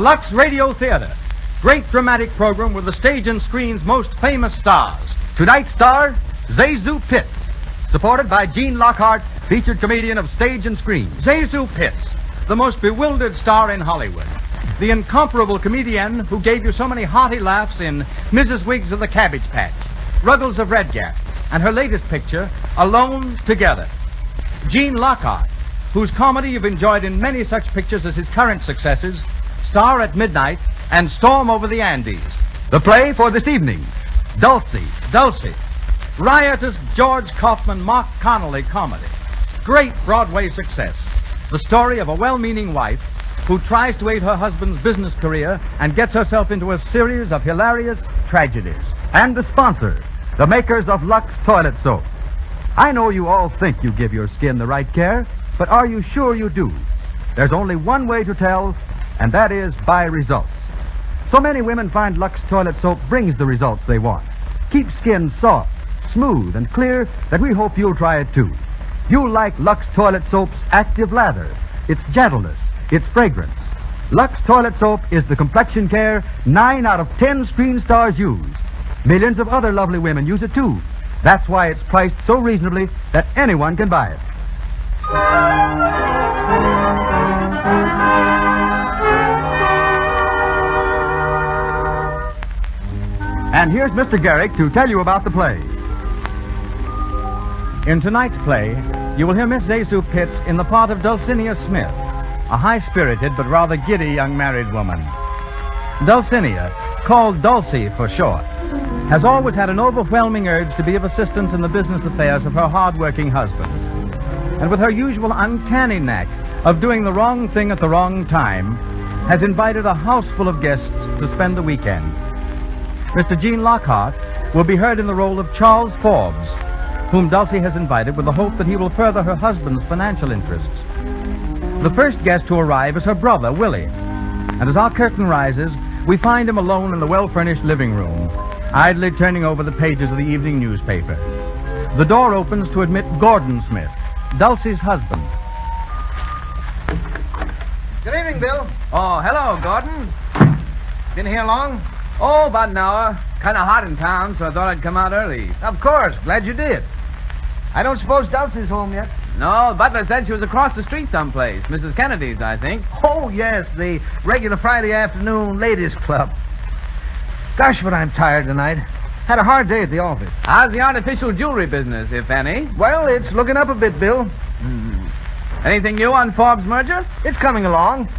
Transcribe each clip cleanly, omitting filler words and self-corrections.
Lux Radio Theater. Great dramatic program with the stage and screen's most famous stars. Tonight's star, ZaSu Pitts. Supported by Gene Lockhart, featured comedian of stage and screen. ZaSu Pitts, the most bewildered star in Hollywood. The incomparable comedian who gave you so many hearty laughs in Mrs. Wiggs of the Cabbage Patch, Ruggles of Red Gap, and her latest picture, Alone Together. Gene Lockhart, whose comedy you've enjoyed in many such pictures as his current successes, Star at Midnight and Storm Over the Andes. The play for this evening, Dulcy. Riotous George Kaufman, Mark Connolly comedy. Great Broadway success. The story of a well-meaning wife who tries to aid her husband's business career and gets herself into a series of hilarious tragedies. And the sponsor, the makers of Lux Toilet Soap. I know you all think you give your skin the right care, but are you sure you do? There's only one way to tell, and that is by results. So many women find Lux Toilet Soap brings the results they want. Keeps skin soft, smooth, and clear that we hope you'll try it too. You'll like Lux Toilet Soap's active lather, its gentleness, its fragrance. Lux Toilet Soap is the complexion care 9 out of 10 screen stars use. Millions of other lovely women use it too. That's why it's priced so reasonably that anyone can buy it. And here's Mr. Garrick to tell you about the play. In tonight's play, you will hear Miss ZaSu Pitts in the part of Dulcinea Smith, a high-spirited but rather giddy young married woman. Dulcinea, called Dulcy for short, has always had an overwhelming urge to be of assistance in the business affairs of her hard-working husband. And with her usual uncanny knack of doing the wrong thing at the wrong time, has invited a house full of guests to spend the weekend. Mr. Gene Lockhart will be heard in the role of Charles Forbes, whom Dulcy has invited with the hope that he will further her husband's financial interests. The first guest to arrive is her brother, Willie, and as our curtain rises, we find him alone in the well-furnished living room, idly turning over the pages of the evening newspaper. The door opens to admit Gordon Smith, Dulcy's husband. Good evening, Bill. Oh, hello, Gordon. Been here long? Oh, about an hour. Kind of hot in town, so I thought I'd come out early. Of course. Glad you did. I don't suppose Dulcy's home yet? No, Butler said she was across the street someplace. Mrs. Kennedy's, I think. Oh, yes, the regular Friday afternoon ladies' club. Gosh, but I'm tired tonight. Had a hard day at the office. How's the artificial jewelry business, if any? Well, it's looking up a bit, Bill. Anything new on Forbes' merger? It's coming along.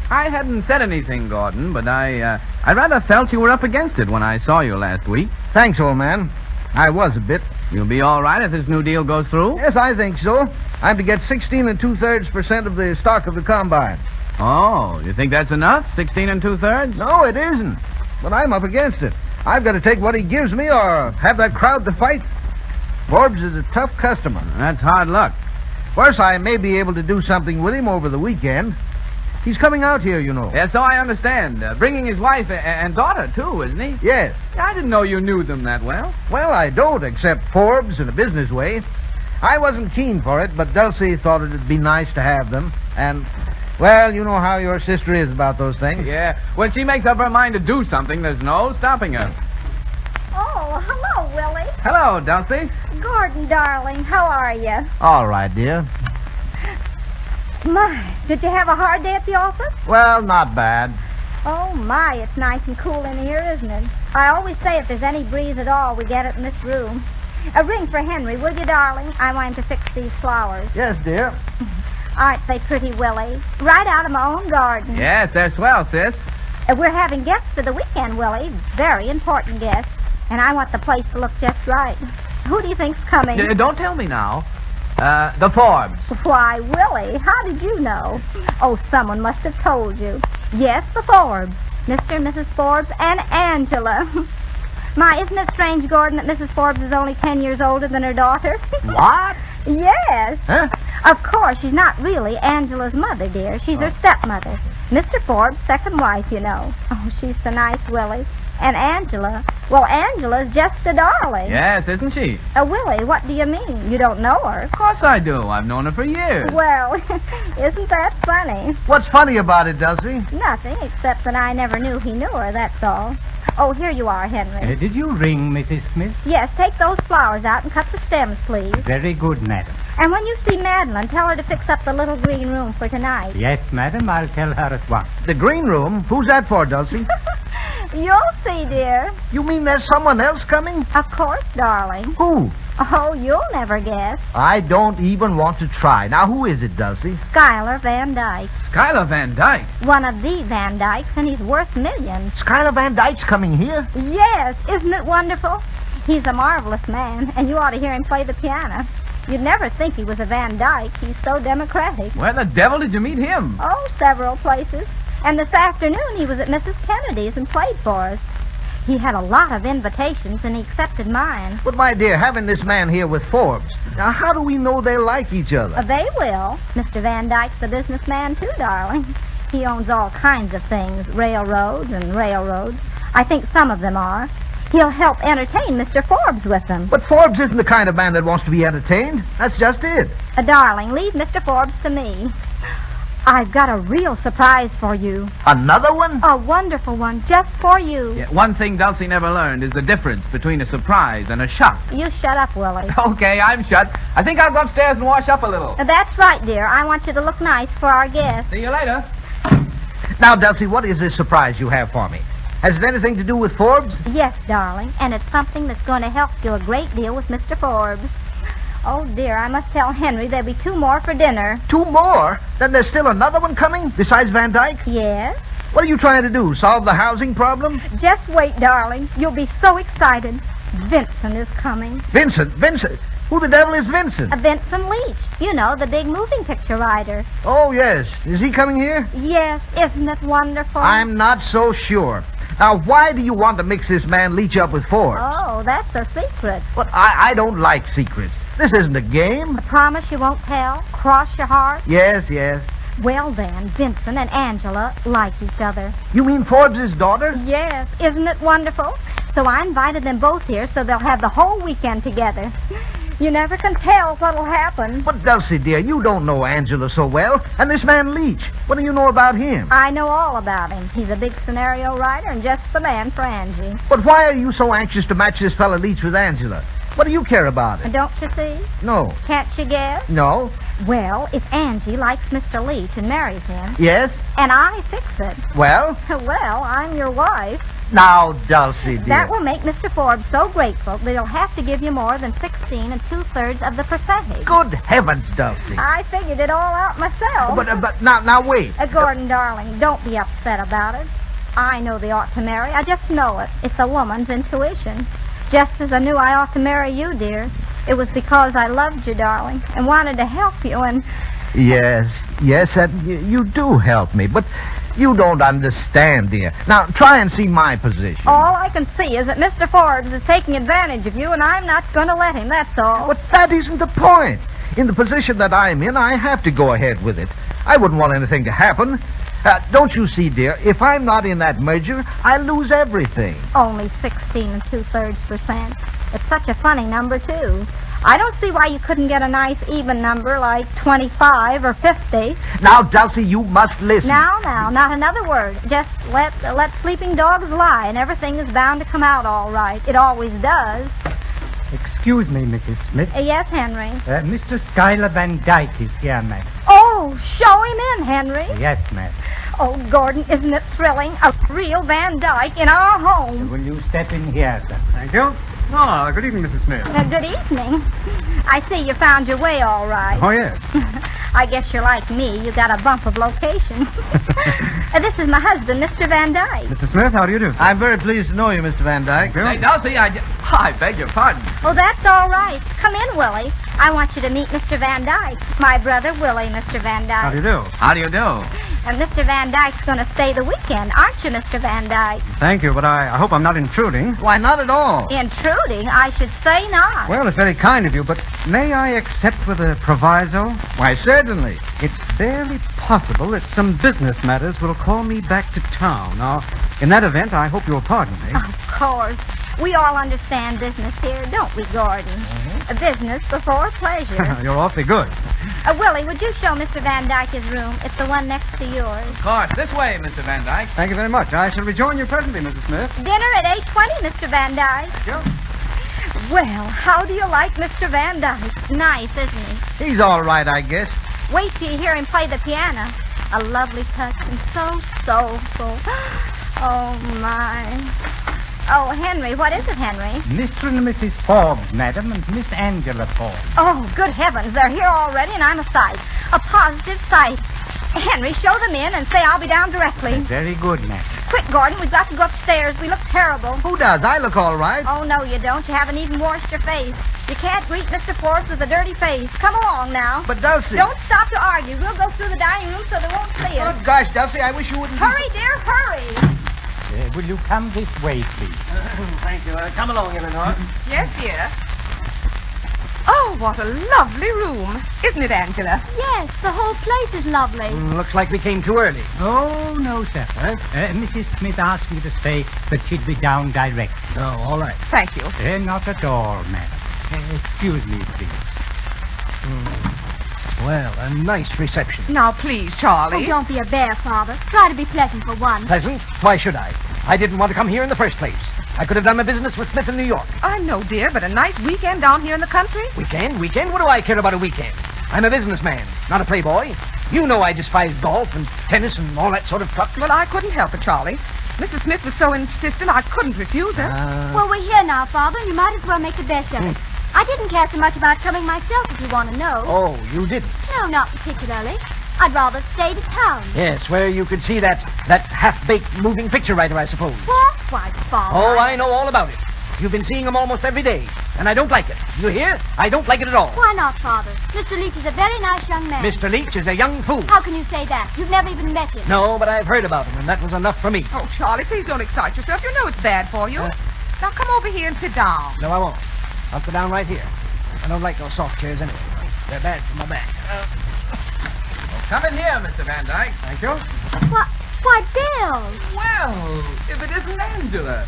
I hadn't said anything, Gordon, but I rather felt you were up against it when I saw you last week. Thanks, old man. I was a bit. You'll be all right if this new deal goes through? Yes, I think so. I'm to get 16 2/3% of the stock of the combine. Oh, you think that's enough? 16 2/3? No, it isn't. But I'm up against it. I've got to take what he gives me or have that crowd to fight. Forbes is a tough customer. That's hard luck. Worse, I may be able to do something with him over the weekend. He's coming out here, you know. Yeah, so I understand. Bringing his wife and daughter, too, isn't he? Yes. I didn't know you knew them that well. Well, I don't, except Forbes in a business way. I wasn't keen for it, but Dulcie thought it'd be nice to have them. And, well, you know how your sister is about those things. Yeah, when she makes up her mind to do something, there's no stopping her. Oh, hello, Willie. Hello, Dulcie. Gordon, darling, how are you? All right, dear. My, did you have a hard day at the office? Well, not bad. Oh, my, it's nice and cool in here, isn't it? I always say if there's any breeze at all, we get it in this room. A ring for Henry, will you, darling? I want him to fix these flowers. Yes, dear. Aren't they pretty, Willie? Right out of my own garden. Yes, they're swell, sis. We're having guests for the weekend, Willie. Very important guests. And I want the place to look just right. Who do you think's coming? Don't tell me now. The Forbes. Why, Willie, how did you know? Oh, someone must have told you. Yes, the Forbes. Mr. and Mrs. Forbes and Angela. My, isn't it strange, Gordon, that Mrs. Forbes is only 10 years older than her daughter? What? Yes. Huh? Of course, she's not really Angela's mother, dear. She's her stepmother. Mr. Forbes' second wife, you know. Oh, she's so nice, Willie. And Angela, Well, Angela's just a darling. Yes, isn't she? Willie, what do you mean? You don't know her? Of course I do. I've known her for years. Well, isn't that funny? What's funny about it, Dulcy? Nothing, except that I never knew he knew her, that's all. Oh, here you are, Henry. Did you ring, Mrs. Smith? Yes, take those flowers out and cut the stems, please. Very good, madam. And when you see Madeline, tell her to fix up the little green room for tonight. Yes, madam, I'll tell her at once. The green room? Who's that for, Dulcie? You'll see, dear. You mean there's someone else coming? Of course, darling. Who? Oh, you'll never guess. I don't even want to try. Now, who is it, Dulcie? Schuyler Van Dyke. Schuyler Van Dyke. One of the Van Dykes, and he's worth millions. Schuyler Van Dyke's coming here? Yes, isn't it wonderful? He's a marvelous man, and you ought to hear him play the piano. You'd never think he was a Van Dyke. He's so democratic. Where the devil did you meet him? Oh, several places. And this afternoon he was at Mrs. Kennedy's and played for us. He had a lot of invitations, and he accepted mine. But, my dear, having this man here with Forbes, now how do we know they like each other? They will. Mr. Van Dyke's a businessman, too, darling. He owns all kinds of things, railroads and railroads. I think some of them are. He'll help entertain Mr. Forbes with them. But Forbes isn't the kind of man that wants to be entertained. That's just it. Darling, leave Mr. Forbes to me. I've got a real surprise for you. Another one? A wonderful one, just for you. Yeah, one thing Dulcie never learned is the difference between a surprise and a shock. You shut up, Willie. Okay, I'm shut. I think I'll go upstairs and wash up a little. That's right, dear. I want you to look nice for our guests. See you later. Now, Dulcie, what is this surprise you have for me? Has it anything to do with Forbes? Yes, darling, and it's something that's going to help you a great deal with Mr. Forbes. Oh, dear, I must tell Henry there'll be 2 more for dinner. 2 more? Then there's still another one coming, besides Van Dyke? Yes? What are you trying to do, solve the housing problem? Just wait, darling. You'll be so excited. Vincent is coming. Vincent? Who the devil is Vincent? Vincent Leach. You know, the big moving picture writer. Oh, yes. Is he coming here? Yes, isn't it wonderful? I'm not so sure. Now, why do you want to mix this man Leach up with Forbes? Oh, that's a secret. But I don't like secrets. This isn't a game. I promise you won't tell? Cross your heart? Yes. Well, then, Vincent and Angela like each other. You mean Forbes' daughter? Yes, isn't it wonderful? So I invited them both here so they'll have the whole weekend together. You never can tell what'll happen. But, Dulcie, dear, you don't know Angela so well. And this man Leach, what do you know about him? I know all about him. He's a big scenario writer and just the man for Angie. But why are you so anxious to match this fella Leach with Angela? What do you care about it? Don't you see? No. Can't you guess? No. Well, if Angie likes Mr. Leach and marries him, Yes? and I fix it, Well? well, I'm your wife. Now, Dulcie, dear. That will make Mr. Forbes so grateful that he'll have to give you more than 16 2/3 of the percentage. Good heavens, Dulcie. I figured it all out myself. But now wait. Gordon, darling, don't be upset about it. I know they ought to marry. I just know it. It's a woman's intuition. Just as I knew I ought to marry you, dear. It was because I loved you, darling, and wanted to help you, and... Yes, and you do help me, but you don't understand, dear. Now, try and see my position. All I can see is that Mr. Forbes is taking advantage of you, and I'm not going to let him, that's all. But that isn't the point. In the position that I'm in, I have to go ahead with it. I wouldn't want anything to happen. Don't you see, dear, if I'm not in that merger, I lose everything. Only 16 2/3%. It's such a funny number, too. I don't see why you couldn't get a nice even number like 25 or 50. Now, Dulcie, you must listen. Now, not another word. Just let sleeping dogs lie, and everything is bound to come out all right. It always does. Excuse me, Mrs. Smith. Yes, Henry. Mr. Schuyler Van Dyke is here, ma'am. Oh, show him in, Henry. Yes, ma'am. Oh, Gordon, isn't it thrilling? A real Van Dyke in our home. Will you step in here, sir? Thank you. Oh, good evening, Mrs. Smith. Good evening. I see you found your way all right. Oh, yes. I guess you're like me. You got a bump of location. This is my husband, Mr. Van Dyke. Mr. Smith, how do you do, sir? I'm very pleased to know you, Mr. Van Dyke. Hey, Dulcie, I beg your pardon. Oh, that's all right. Come in, Willie. I want you to meet Mr. Van Dyke. My brother, Willie, Mr. Van Dyke. How do you do? How do you do? And Mr. Van Dyke's going to stay the weekend, aren't you, Mr. Van Dyke? Thank you, but I hope I'm not intruding. Why, not at all. Intruding? I should say not. Well, it's very kind of you, but may I accept with a proviso? Why, certainly. It's barely possible that some business matters will call me back to town. Now, in that event, I hope you'll pardon me. Of course. We all understand business here, don't we, Gordon? A business before pleasure. You're awfully good. Willie, would you show Mr. Van Dyke his room? It's the one next to yours. Of course. This way, Mr. Van Dyke. Thank you very much. I shall rejoin you presently, Mrs. Smith. Dinner at 8:20, Mr. Van Dyke. Sure. Well, how do you like Mr. Van Dyke? Nice, isn't he? He's all right, I guess. Wait till you hear him play the piano. A lovely touch and so soulful. Oh, my. Oh, Henry, what is it, Henry? Mr. and Mrs. Forbes, madam, and Miss Angela Forbes. Oh, good heavens, they're here already, and I'm a sight. A positive sight. Henry, show them in and say I'll be down directly. Very good, madam. Quick, Gordon, we've got to go upstairs. We look terrible. Who does? I look all right. Oh, no, you don't. You haven't even washed your face. You can't greet Mr. Forbes with a dirty face. Come along now. But, Dulcy... Don't stop to argue. We'll go through the dining room so they won't see us. Oh, gosh, Dulcy, I wish you wouldn't... Hurry, dear, hurry. Will you come this way, please? Thank you. Come along, Eleanor. Yes, dear. Oh, what a lovely room. Isn't it, Angela? Yes, the whole place is lovely. Looks like we came too early. Oh, no, sir. Huh? Mrs. Smith asked me to say that she'd be down direct. Oh, all right. Thank you. Not at all, madam. Excuse me, please. Well, a nice reception. Now, please, Charlie. Oh, don't be a bear, Father. Try to be pleasant for once. Pleasant? Why should I? I didn't want to come here in the first place. I could have done my business with Smith in New York. I know, dear, but a nice weekend down here in the country? Weekend? What do I care about a weekend? I'm a businessman, not a playboy. You know I despise golf and tennis and all that sort of truck. Well, I couldn't help it, Charlie. Mrs. Smith was so insistent, I couldn't refuse her. Well, we're here now, Father, and you might as well make the best of it. I didn't care so much about coming myself, if you want to know. Oh, you didn't? No, not particularly. I'd rather stay to town. Yes, where you could see that half-baked moving picture writer, I suppose. What? Why, Father? Oh, I know all about it. You've been seeing him almost every day, and I don't like it. You hear? I don't like it at all. Why not, Father? Mr. Leach is a very nice young man. Mr. Leach is a young fool. How can you say that? You've never even met him. No, but I've heard about him, and that was enough for me. Oh, Charlie, please don't excite yourself. You know it's bad for you. Now, come over here and sit down. No, I won't. I'll sit down right here. I don't like those soft chairs anyway. They're bad for my back. Come in here, Mr. Van Dyke. Thank you. Why, Bill. Well, if it isn't Angela.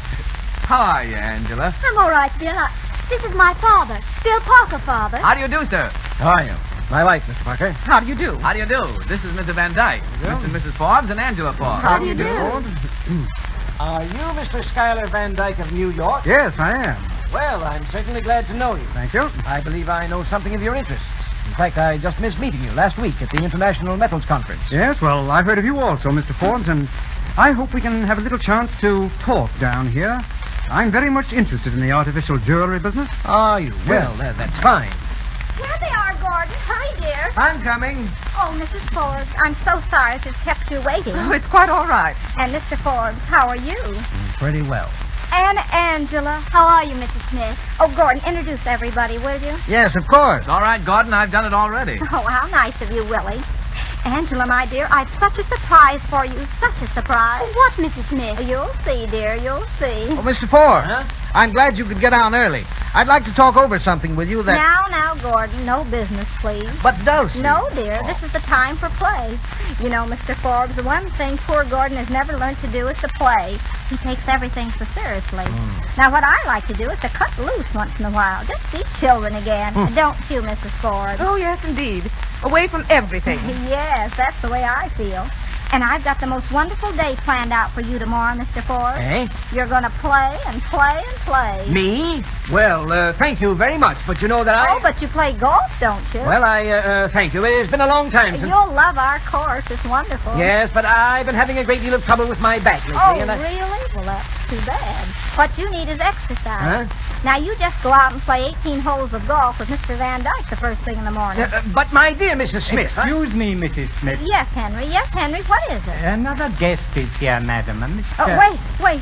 How are you, Angela? I'm all right, Bill. This is my father, Bill Parker, Father. How do you do, sir? How are you? My wife, Mr. Parker. How do you do? How do you do? This is Mr. Van Dyke, Mr. and Mrs. Forbes, and Angela Forbes. How do you do? Are you Mr. Schuyler Van Dyke of New York? Yes, I am. Well, I'm certainly glad to know you. Thank you. I believe I know something of your interests. In fact, I just missed meeting you last week at the International Metals Conference. Yes, well, I've heard of you also, Mr. Forbes, and I hope we can have a little chance to talk down here. I'm very much interested in the artificial jewelry business. Are you? Well, that's fine. Here they are, Gordon. Hurry, dear. I'm coming. Oh, Mrs. Forbes, I'm so sorry to have kept you waiting. Oh, it's quite all right. And Mr. Forbes, how are you? Pretty well. And Angela, how are you, Mrs. Smith? Oh, Gordon, introduce everybody, will you? Yes, of course. All right, Gordon, I've done it already. Oh, how nice of you, Willie. Angela, my dear, I've such a surprise for you. Such a surprise. What, Mrs. Smith? You'll see, dear. You'll see. Oh, Mr. Forbes, I'm glad you could get on early. I'd like to talk over something with you that... Now, Gordon, no business, please. But Dulcy... No, dear, this is the time for play. You know, Mr. Forbes, the one thing poor Gordon has never learned to do is to play. He takes everything so seriously. Now, what I like to do is to cut loose once in a while. Just see children again. Don't you, Mrs. Forbes? Oh, yes, indeed. Away from everything. Yes, that's the way I feel. And I've got the most wonderful day planned out for you tomorrow, Mr. Forbes. Eh? You're going to play and play and play. Me? Well, thank you very much, but you know that I... Oh, but you play golf, don't you? Well, thank you. It's been a long time since... You'll love our course. It's wonderful. Yes, but I've been having a great deal of trouble with my back lately, Oh, and I... really? Well, that's too bad. What you need is exercise. Huh? Now, you just go out and play 18 holes of golf with Mr. Van Dyke the first thing in the morning. But my dear Mrs. Smith... Excuse me, Mrs. Smith. Yes, Henry. Yes, Henry. What is it? Another guest is here, madam. Mr. Wait.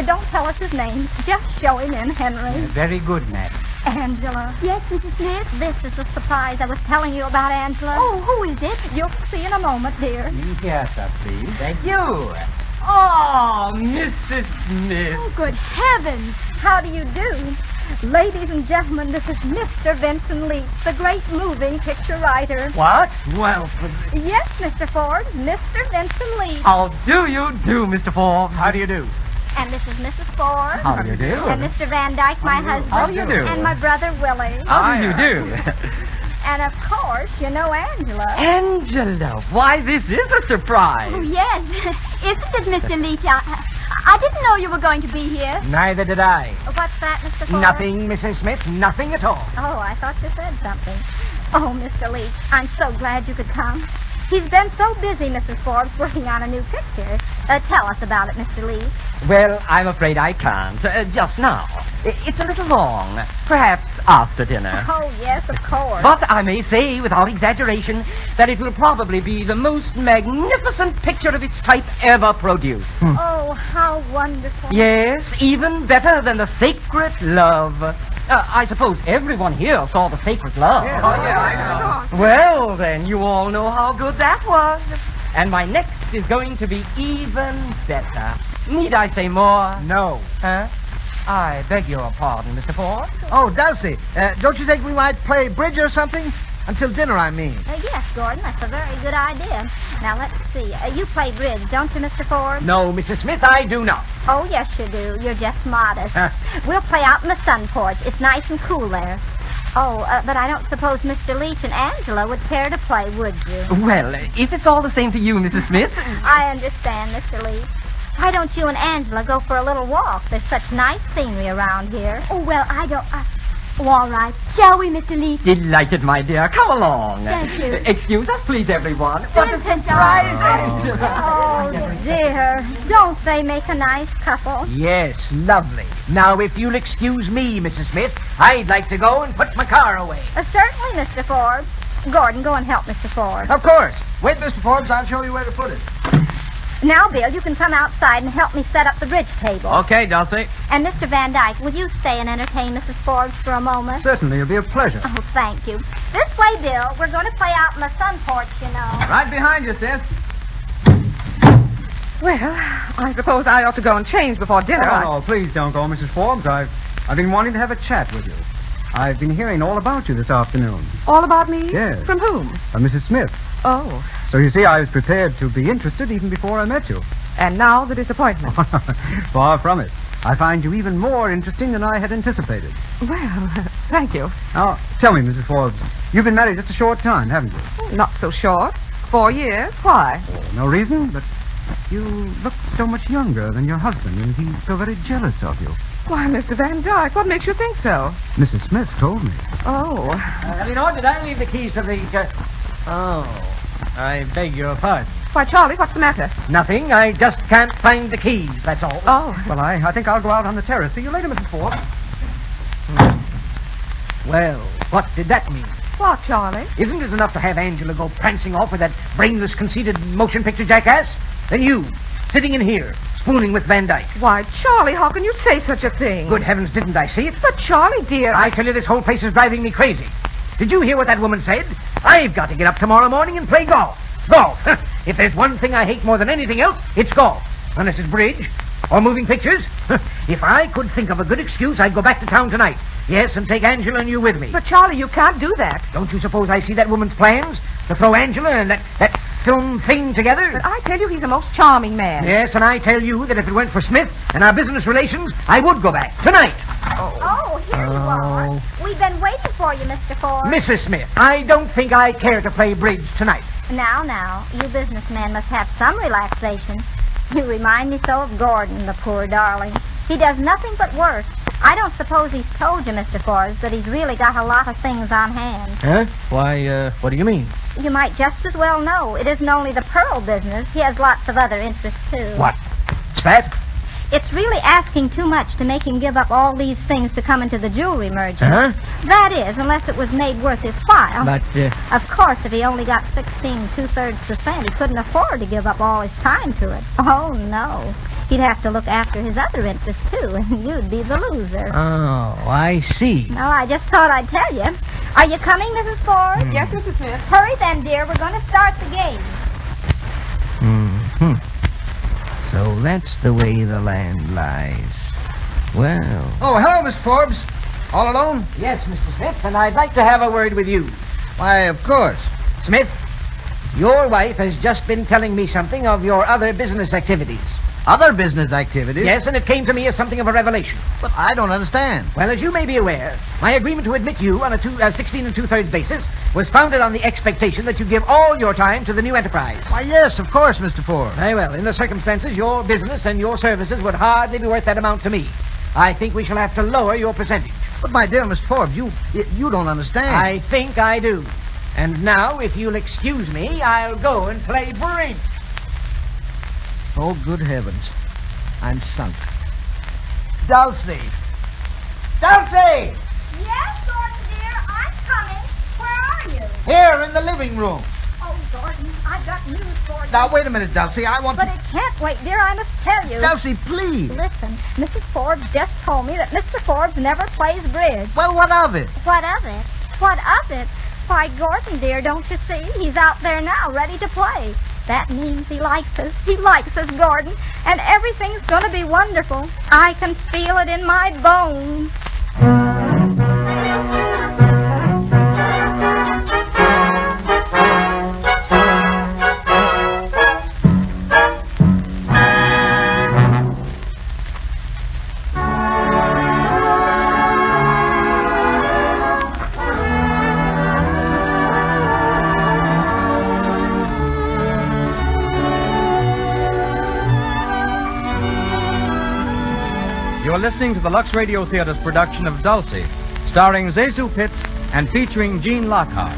Don't tell us his name. Just show him in, Henry. Very good, madam. Angela. Yes, Mrs. Smith? This is the surprise I was telling you about, Angela. Oh, who is it? You'll see in a moment, dear. Here, sir, please. Thank you. Oh, Mrs. Smith. Oh, good heavens. How do you do? Ladies and gentlemen, this is Mr. Vincent Leach, the great moving picture writer. What? Well, Yes, Mr. Forbes, Mr. Vincent Leach. how do you do, Mr. Forbes? How do you do? And this is Mrs. Ford. How do you do? And Mr. Van Dyke, my husband. How do you do? And my brother, Willie. How do you do? And, of course, you know Angela. Angela, why, this is a surprise. Oh, yes. Isn't it, Mr. Leach? I didn't know you were going to be here. Neither did I. What's that, Mr. Ford? Nothing, Mrs. Smith. Nothing at all. Oh, I thought you said something. Oh, Mr. Leach, I'm so glad you could come. He's been so busy, Mrs. Forbes, working on a new picture. Tell us about it, Mr. Leach. Well, I'm afraid I can't. Just now. It's a little long. Perhaps after dinner. Oh, yes, of course. But I may say, without exaggeration, that it will probably be the most magnificent picture of its type ever produced. Oh, how wonderful. Yes, even better than the Sacred Love. I suppose everyone here saw the Sacred Love. Yes. Oh, yeah, I know. Well, then, you all know how good that was. And my next is going to be even better. Need I say more? No. Huh? I beg your pardon, Mr. Ford. Oh, Dulcy, don't you think we might play bridge or something? Until dinner, I mean. Yes, Gordon, that's a very good idea. Now, let's see. You play bridge, don't you, Mr. Ford? No, Mrs. Smith, I do not. Oh, yes, you do. You're just modest. We'll play out in the sun porch. It's nice and cool there. Oh, but I don't suppose Mr. Leach and Angela would care to play, would you? Well, if it's all the same to you, Mrs. Smith. I understand, Mr. Leach. Why don't you and Angela go for a little walk? There's such nice scenery around here. Oh, well, I don't... Oh, all right. Shall we, Mr. Leach? Delighted, my dear. Come along. Thank you. Excuse us, please, everyone. What a Vincent, surprise, Oh, dear. Don't they make a nice couple? Yes, lovely. Now, if you'll excuse me, Mrs. Smith, I'd like to go and put my car away. Certainly, Mr. Forbes. Gordon, go and help Mr. Forbes. Of course. Wait, Mr. Forbes, I'll show you where to put it. Now, Bill, you can come outside and help me set up the bridge table. Okay, Dulcy. And Mr. Van Dyke, will you stay and entertain Mrs. Forbes for a moment? Certainly, it'll be a pleasure. Oh, thank you. This way, Bill. We're going to play out in the sun porch, you know. Right behind you, sis. Well, I suppose I ought to go and change before dinner. Oh, no, please don't go, Mrs. Forbes. I've been wanting to have a chat with you. I've been hearing all about you this afternoon. All about me? Yes. From whom? Mrs. Smith. Oh, So you see, I was prepared to be interested even before I met you. and now the disappointment. Far from it. I find you even more interesting than I had anticipated. Well, thank you. Now, tell me, Mrs. Forbes, you've been married just a short time, haven't you? Not so short. 4 years. Why? No reason, but you look so much younger than your husband, and he's so very jealous of you. Why, Mr. Van Dyke, what makes you think so? Mrs. Smith told me. Oh. Eleanor, did I leave the keys to the... Oh, I beg your pardon. Why, Charlie, what's the matter? Nothing. I just can't find the keys, that's all. Oh. Well, I think I'll go out on the terrace. See you later, Mrs. Forbes. Well, what did that mean? What, Charlie? Isn't it enough to have Angela go prancing off with that brainless, conceited motion picture jackass? Then you, sitting in here, spooning with Van Dyke. Why, Charlie, how can you say such a thing? Good heavens, didn't I see it? But, Charlie, dear... I tell you, this whole place is driving me crazy. Did you hear what that woman said? I've got to get up tomorrow morning and play golf. Golf. If there's one thing I hate more than anything else, it's golf. Unless it's bridge or moving pictures. If I could think of a good excuse, I'd go back to town tonight. Yes, and take Angela and you with me. But, Charlie, you can't do that. Don't you suppose I see that woman's plans? To throw Angela and that film thing together? But I tell you, he's a most charming man. Yes, and I tell you that if it weren't for Smith and our business relations, I would go back. Tonight. Oh, here you are. We've been waiting for you, Mr. Ford. Mrs. Smith, I don't think I care to play bridge tonight. Now, you businessmen must have some relaxation. You remind me so of Gordon, the poor darling. He does nothing but work. I don't suppose he's told you, Mr. Forbes, that he's really got a lot of things on hand. Huh? Why, what do you mean? You might just as well know it isn't only the pearl business. He has lots of other interests, too. What's that? It's really asking too much to make him give up all these things to come into the jewelry merger. Huh? That is, unless it was made worth his while. But, Of course, if he only got 16 2/3%, he couldn't afford to give up all his time to it. Oh, no. He'd have to look after his other interests, too, and you'd be the loser. Oh, I see. No, I just thought I'd tell you. Are you coming, Mrs. Ford? Yes, Mrs. Smith. Hurry then, dear. We're going to start the game. Mm-hmm. So that's the way the land lies. Well... Oh, hello, Miss Forbes. All alone? Yes, Mr. Smith, and I'd like to have a word with you. Why, of course. Smith, your wife has just been telling me something of your other business activities. Other business activities? Yes, and it came to me as something of a revelation. But I don't understand. Well, as you may be aware, my agreement to admit you on a 16 2/3 basis was founded on the expectation that you give all your time to the new enterprise. Why, yes, of course, Mr. Forbes. Very well. In the circumstances, your business and your services would hardly be worth that amount to me. I think we shall have to lower your percentage. But, my dear Mr. Forbes, you don't understand. I think I do. And now, if you'll excuse me, I'll go and play bridge. Oh, good heavens. I'm sunk. Dulcy! Dulcy! Yes, Gordon, dear, I'm coming. Where are you? Here in the living room. Oh, Gordon, I've got news for you. Now, wait a minute, Dulcy. I want But to... it can't wait, dear. I must tell you. Dulcy, please. Listen, Mrs. Forbes just told me that Mr. Forbes never plays bridge. Well, what of it? What of it? What of it? Why, Gordon, dear, don't you see? He's out there now, ready to play. That means he likes us. He likes us, Gordon. And everything's going to be wonderful. I can feel it in my bones. You're listening to the Lux Radio Theater's production of Dulcy, starring ZaSu Pitts and featuring Gene Lockhart.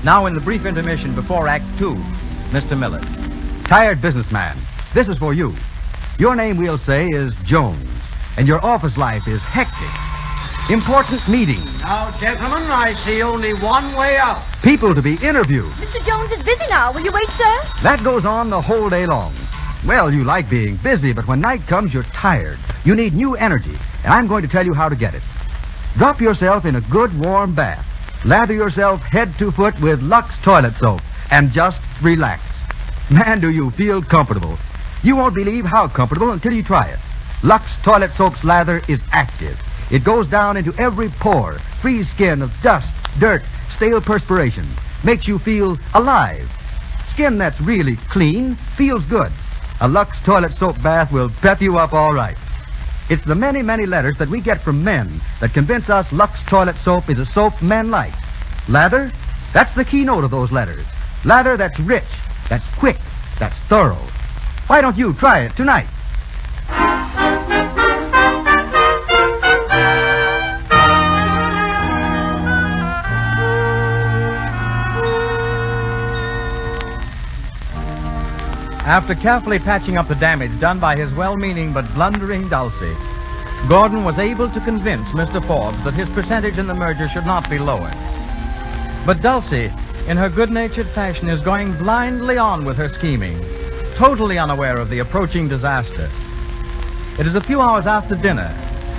Now in the brief intermission before Act 2, Mr. Miller. Tired businessman, this is for you. Your name, we'll say, is Jones, and your office life is hectic. Important meetings. Now, gentlemen, I see only one way out. People to be interviewed. Mr. Jones is busy now. Will you wait, sir? That goes on the whole day long. Well, you like being busy, but when night comes, you're tired. You need new energy, and I'm going to tell you how to get it. Drop yourself in a good warm bath. Lather yourself head to foot with Lux toilet soap, and just relax. Man, do you feel comfortable. You won't believe how comfortable until you try it. Lux toilet soap's lather is active. It goes down into every pore, frees skin of dust, dirt, stale perspiration, makes you feel alive. Skin that's really clean feels good. A Lux toilet soap bath will pep you up all right. It's the many, many letters that we get from men that convince us Lux toilet soap is a soap men like. Lather? That's the keynote of those letters. Lather that's rich, that's quick, that's thorough. Why don't you try it tonight? After carefully patching up the damage done by his well-meaning but blundering Dulcy, Gordon was able to convince Mr. Forbes that his percentage in the merger should not be lowered. But Dulcy, in her good-natured fashion, is going blindly on with her scheming, totally unaware of the approaching disaster. It is a few hours after dinner,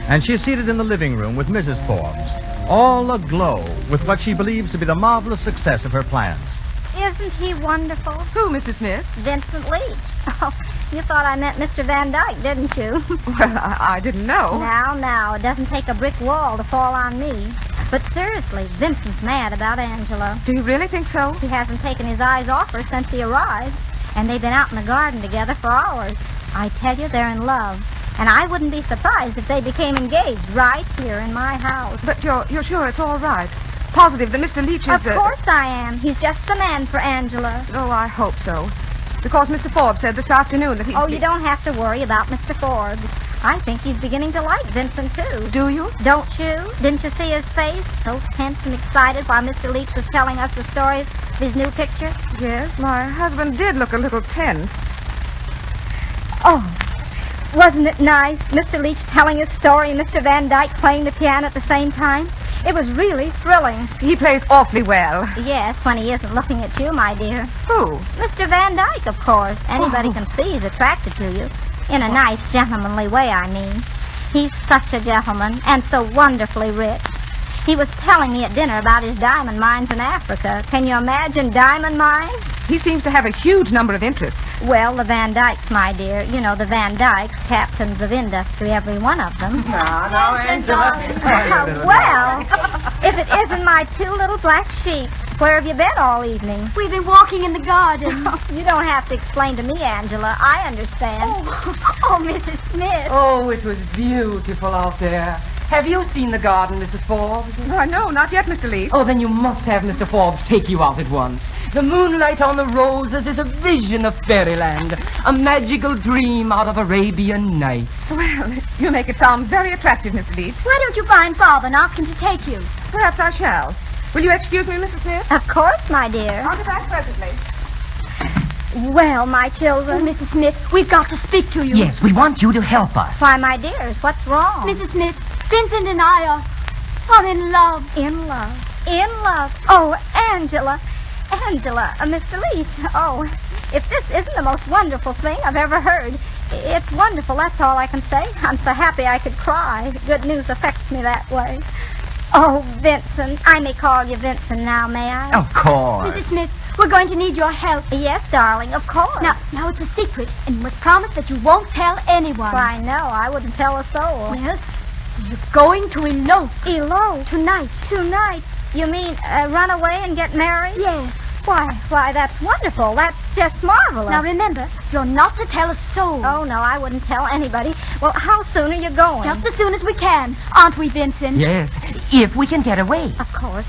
and she is seated in the living room with Mrs. Forbes, all aglow with what she believes to be the marvelous success of her plans. Isn't he wonderful? Who, Mrs. Smith? Vincent Leach. Oh, you thought I meant Mr. Van Dyke, didn't you? Well, I didn't know. Now, it doesn't take a brick wall to fall on me. But seriously, Vincent's mad about Angela. Do you really think so? He hasn't taken his eyes off her since he arrived. And they've been out in the garden together for hours. I tell you, they're in love. And I wouldn't be surprised if they became engaged right here in my house. But you're sure it's all right? Positive that Mr. Leach is... Of course I am. He's just the man for Angela. Oh, I hope so. Because Mr. Forbes said this afternoon that he... Oh, you don't have to worry about Mr. Forbes. I think he's beginning to like Vincent, too. Do you? Don't you? Didn't you see his face? So tense and excited while Mr. Leach was telling us the story of his new picture? Yes, my husband did look a little tense. Oh, wasn't it nice? Mr. Leach telling his story and Mr. Van Dyke playing the piano at the same time? It was really thrilling. He plays awfully well. Yes, when he isn't looking at you, my dear. Who? Mr. Van Dyke, of course. Anybody can see he's attracted to you. In a nice, gentlemanly way, I mean. He's such a gentleman, and so wonderfully rich. He was telling me at dinner about his diamond mines in Africa. Can you imagine diamond mines? He seems to have a huge number of interests. Well, the Van Dykes, my dear. You know, the Van Dykes, captains of industry, every one of them. Now, Angela. Well, if it isn't my two little black sheep, Where have you been all evening? We've been walking in the garden. You don't have to explain to me, Angela. I understand. Oh, Mrs. Smith. Oh, it was beautiful out there. Have you seen the garden, Mrs. Forbes? No, not yet, Mr. Leach. Oh, then you must have Mr. Forbes take you out at once. The moonlight on the roses is a vision of fairyland, a magical dream out of Arabian Nights. Well, you make it sound very attractive, Mr. Leach. Why don't you find Father and ask him to take you? Perhaps I shall. Will you excuse me, Mrs. Smith? Of course, my dear. I'll be back presently. Well, my Oh, children. Mrs. Smith, we've got to speak to you. Yes, we want you to help us. Why, my dears, what's wrong? Mrs. Smith, Vincent and I are in love. In love. In love. Oh, Angela. Mr. Leach. Oh, if this isn't the most wonderful thing I've ever heard. It's wonderful, that's all I can say. I'm so happy I could cry. Good news affects me that way. Oh, Vincent. I may call you Vincent now, may I? Of course. Mrs. Smith, we're going to need your help. Yes, darling, of course. Now it's a secret, and you must promise that you won't tell anyone. Why, no, I wouldn't tell a soul. Well, you're going to elope. Elope? Tonight. Tonight? You mean run away and get married? Yes. Why, that's wonderful. That's just marvelous. Now remember, you're not to tell a soul. Oh, no, I wouldn't tell anybody. Well, how soon are you going? Just as soon as we can, aren't we, Vincent? Yes, if we can get away. Of course.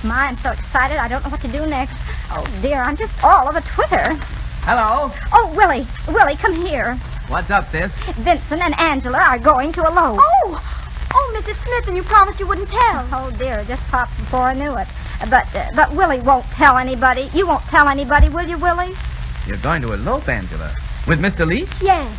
My, I'm so excited, I don't know what to do next. Oh, dear, I'm just all of a twitter. Hello? Oh, Willie, come here. What's up, sis? Vincent and Angela are going to elope. Oh, Mrs. Smith, and you promised you wouldn't tell. Oh, dear, it just popped before I knew it. But Willie won't tell anybody. You won't tell anybody, will you, Willie? You're going to elope, Angela. With Mr. Leach? Yes.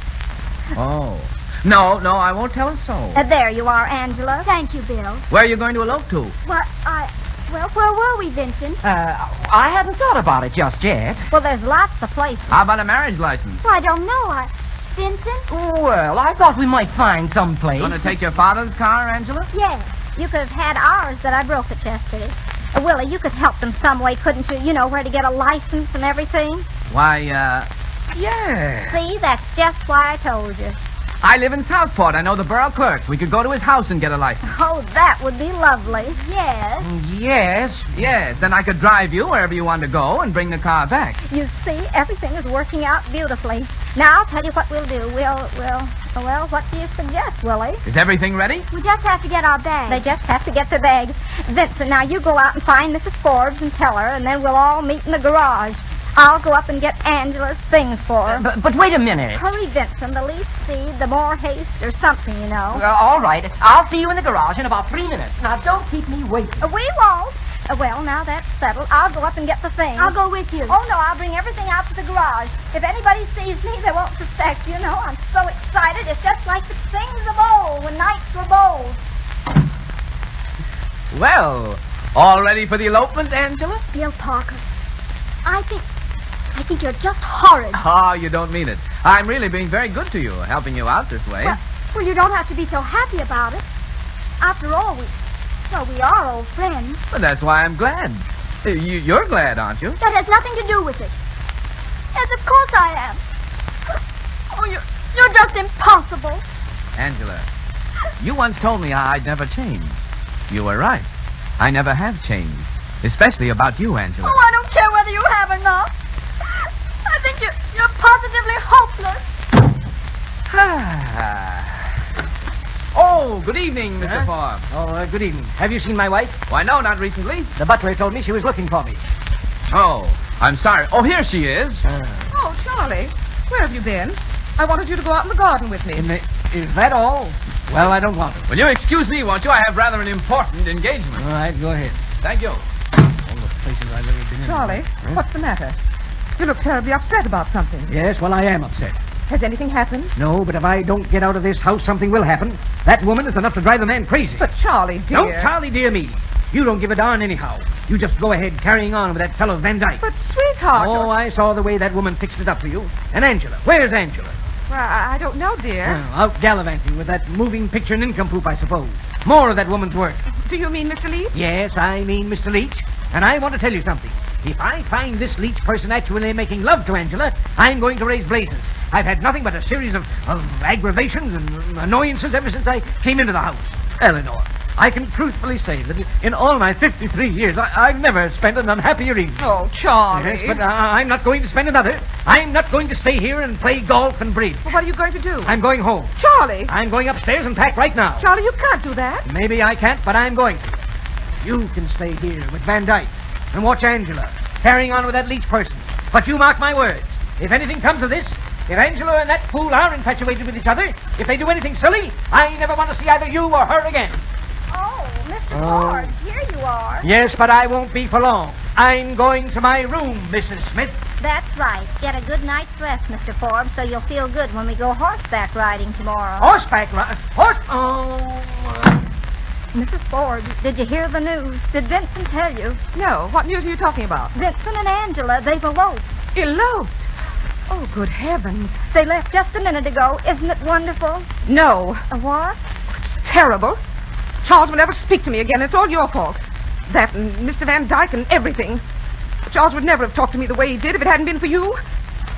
Oh. No, I won't tell a soul. There you are, Angela. Thank you, Bill. Where are you going to elope to? Well, where were we, Vincent? I hadn't thought about it just yet. Well, there's lots of places. How about a marriage license? Well, I don't know. Vincent? Well, I thought we might find some place. Going to take your father's car, Angela? Yes. You could have had ours that I broke it yesterday. Willie, you could help them some way, couldn't you? You know, where to get a license and everything. Why, Yeah. See, that's just why I told you. I live in Southport. I know the borough clerk. We could go to his house and get a license. Oh, that would be lovely. Yes. Yes. Yes, then I could drive you wherever you want to go and bring the car back. You see, everything is working out beautifully. Now, I'll tell you what we'll do. Well, what do you suggest, Willie? Is everything ready? We just have to get our bag. They just have to get their bag. Vincent, now you go out and find Mrs. Forbes and tell her, and then we'll all meet in the garage. I'll go up and get Angela's things for her. But wait a minute. Hurry, Vincent. The least speed, the more haste, or something, you know. All right. I'll see you in the garage in about 3 minutes. Now, don't keep me waiting. We won't. Well, now that's settled. I'll go up and get the things. I'll go with you. Oh, no, I'll bring everything out to the garage. If anybody sees me, they won't suspect, you know. I'm so excited. It's just like the things of old, when knights were bold. Well, all ready for the elopement, Angela? Bill Parker, I think you're just horrid. Oh, you don't mean it. I'm really being very good to you, helping you out this way. Well, you don't have to be so happy about it. After all, we are old friends. But that's why I'm glad. You're glad, aren't you? That has nothing to do with it. Yes, of course I am. Oh, you're just impossible. Angela, you once told me how I'd never change. You were right. I never have changed. Especially about you, Angela. Oh, I don't care whether you have or not. I think you're positively hopeless. Oh, good evening, Mr. Forbes. Oh, good evening. Have you seen my wife? Why, no, not recently. The butler told me she was looking for me. Oh, I'm sorry. Oh, here she is. Oh, Charlie, where have you been? I wanted you to go out in the garden with me. Is that all? Well, I don't want to. Will you excuse me, won't you? I have rather an important engagement. All right, go ahead. Thank you. All the places I've ever been in. Charlie, what's the matter? You look terribly upset about something. Yes, well, I am upset. Has anything happened? No, but if I don't get out of this house, something will happen. That woman is enough to drive a man crazy. But Charlie, dear. Don't Charlie dear me. You don't give a darn anyhow. You just go ahead carrying on with that fellow Van Dyke. But, sweetheart... Oh, I saw the way that woman fixed it up for you. And Angela. Where's Angela? Well, I don't know, dear. Out gallivanting with that moving picture nincompoop, I suppose. More of that woman's work. Do you mean Mr. Leach? Yes, I mean Mr. Leach. And I want to tell you something. If I find this Leach person actually making love to Angela, I'm going to raise blazes. I've had nothing but a series of aggravations and annoyances ever since I came into the house. Eleanor, I can truthfully say that in all my 53 years, I've never spent an unhappier evening. Oh, Charlie. Yes, but I'm not going to spend another. I'm not going to stay here and play golf and bridge. Well, what are you going to do? I'm going home. Charlie. I'm going upstairs and pack right now. Charlie, you can't do that. Maybe I can't, but I'm going to. You can stay here with Van Dyke and watch Angela carrying on with that Leach person. But you mark my words. If anything comes of this, if Angela and that fool are infatuated with each other, if they do anything silly, I never want to see either you or her again. Oh, Mr. Forbes, here you are. Yes, but I won't be for long. I'm going to my room, Mrs. Smith. That's right. Get a good night's rest, Mr. Forbes, so you'll feel good when we go horseback riding tomorrow. Horseback ride? Oh. Mrs. Forbes, did you hear the news? Did Vincent tell you? No. What news are you talking about? Vincent and Angela, they've eloped. Eloped? Oh, good heavens. They left just a minute ago. Isn't it wonderful? No. A what? It's terrible. Charles will never speak to me again. It's all your fault. That and Mr. Van Dyke and everything. Charles would never have talked to me the way he did if it hadn't been for you.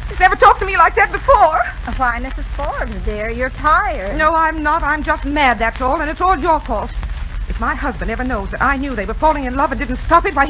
He's never talked to me like that before. Why, Mrs. Forbes, dear, you're tired. No, I'm not. I'm just mad, that's all, and it's all your fault. If my husband ever knows that I knew they were falling in love and didn't stop it, why,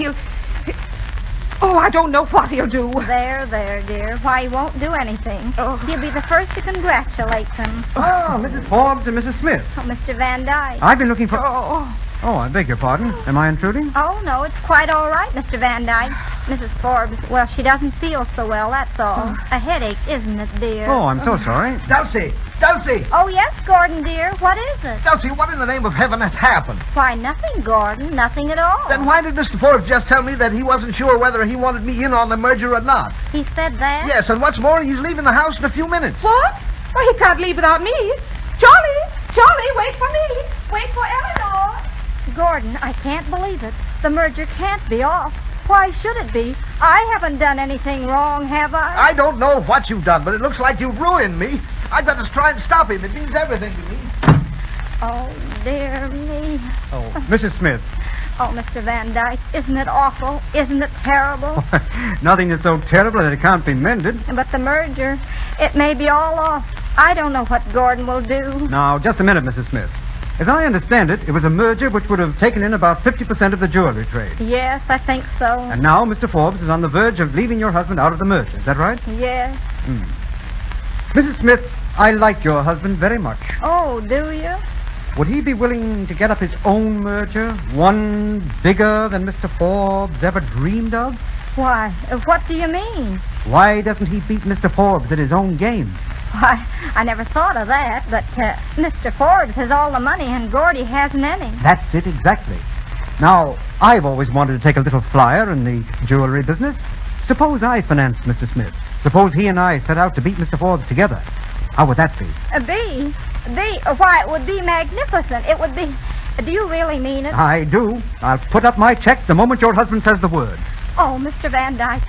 Oh, I don't know what he'll do. There, dear. Why, he won't do anything. Oh. He'll be the first to congratulate them. Oh, Mrs. Forbes and Mrs. Smith. Oh, Mr. Van Dyke. I've been looking for... Oh. Oh, I beg your pardon. Am I intruding? Oh, no, it's quite all right, Mr. Van Dyke. Mrs. Forbes, well, she doesn't feel so well, that's all. A headache, isn't it, dear? Oh, I'm so sorry. Dulcy! Dulcy! Oh, yes, Gordon, dear. What is it? Dulcy, what in the name of heaven has happened? Why, nothing, Gordon. Nothing at all. Then why did Mr. Forbes just tell me that he wasn't sure whether he wanted me in on the merger or not? He said that? Yes, and what's more, he's leaving the house in a few minutes. What? Well, he can't leave without me. Charlie, wait for me. Wait for Eleanor. Gordon, I can't believe it. The merger can't be off. Why should it be? I haven't done anything wrong, have I? I don't know what you've done, but it looks like you've ruined me. I've got to try and stop him. It means everything to me. Oh, dear me. Oh, Mrs. Smith. Oh, Mr. Van Dyke, isn't it awful? Isn't it terrible? Nothing is so terrible that it can't be mended. But the merger, it may be all off. I don't know what Gordon will do. Now, just a minute, Mrs. Smith. As I understand it, it was a merger which would have taken in about 50% of the jewelry trade. Yes, I think so. And now Mr. Forbes is on the verge of leaving your husband out of the merger. Is that right? Yes. Mrs. Smith, I like your husband very much. Oh, do you? Would he be willing to get up his own merger, one bigger than Mr. Forbes ever dreamed of? Why, what do you mean? Why doesn't he beat Mr. Forbes at his own game? Why, I never thought of that, but Mr. Forbes has all the money and Gordy hasn't any. That's it, exactly. Now, I've always wanted to take a little flyer in the jewelry business. Suppose I financed Mr. Smith. Suppose he and I set out to beat Mr. Forbes together. How would that be? Why, it would be magnificent. It would be... Do you really mean it? I do. I'll put up my check the moment your husband says the word. Oh, Mr. Van Dyke,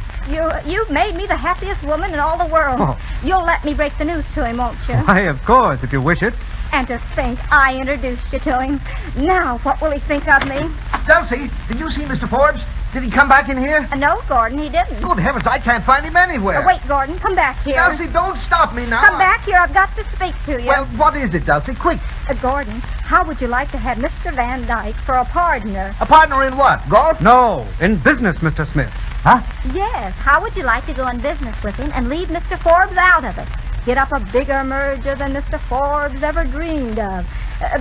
you've made me the happiest woman in all the world. Oh. You'll let me break the news to him, won't you? Why, of course, if you wish it. And to think I introduced you to him. Now, what will he think of me? Dulcy, did you see Mr. Forbes? Did he come back in here? No, Gordon, he didn't. Good heavens, I can't find him anywhere. Wait, Gordon, come back here. Dulcie, don't stop me now. Come back here. I've got to speak to you. Well, what is it, Dulcie? Quick. Gordon, how would you like to have Mr. Van Dyke for a partner? A partner in what? Golf? No, in business, Mr. Smith. Huh? Yes. How would you like to go in business with him and leave Mr. Forbes out of it? Get up a bigger merger than Mr. Forbes ever dreamed of.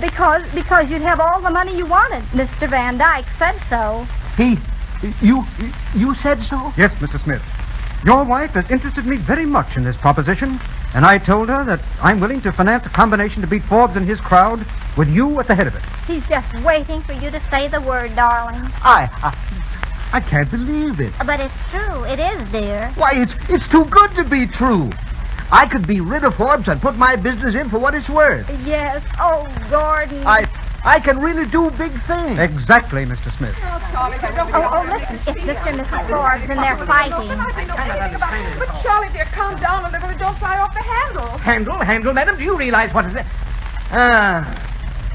Because you'd have all the money you wanted. Mr. Van Dyke said so. You said so? Yes, Mr. Smith. Your wife has interested me very much in this proposition, and I told her that I'm willing to finance a combination to beat Forbes and his crowd with you at the head of it. He's just waiting for you to say the word, darling. I can't believe it. But it's true. It is, dear. Why, it's too good to be true. I could be rid of Forbes and put my business in for what it's worth. Yes. Oh, Gordon. I can really do big things. Exactly, Mr. Smith. Oh, listen. It's Mr. and Mrs. Forbes, and they're fighting. But Charlie, dear, calm down a little and don't fly off the handle. Handle, madam? Do you realize what is it?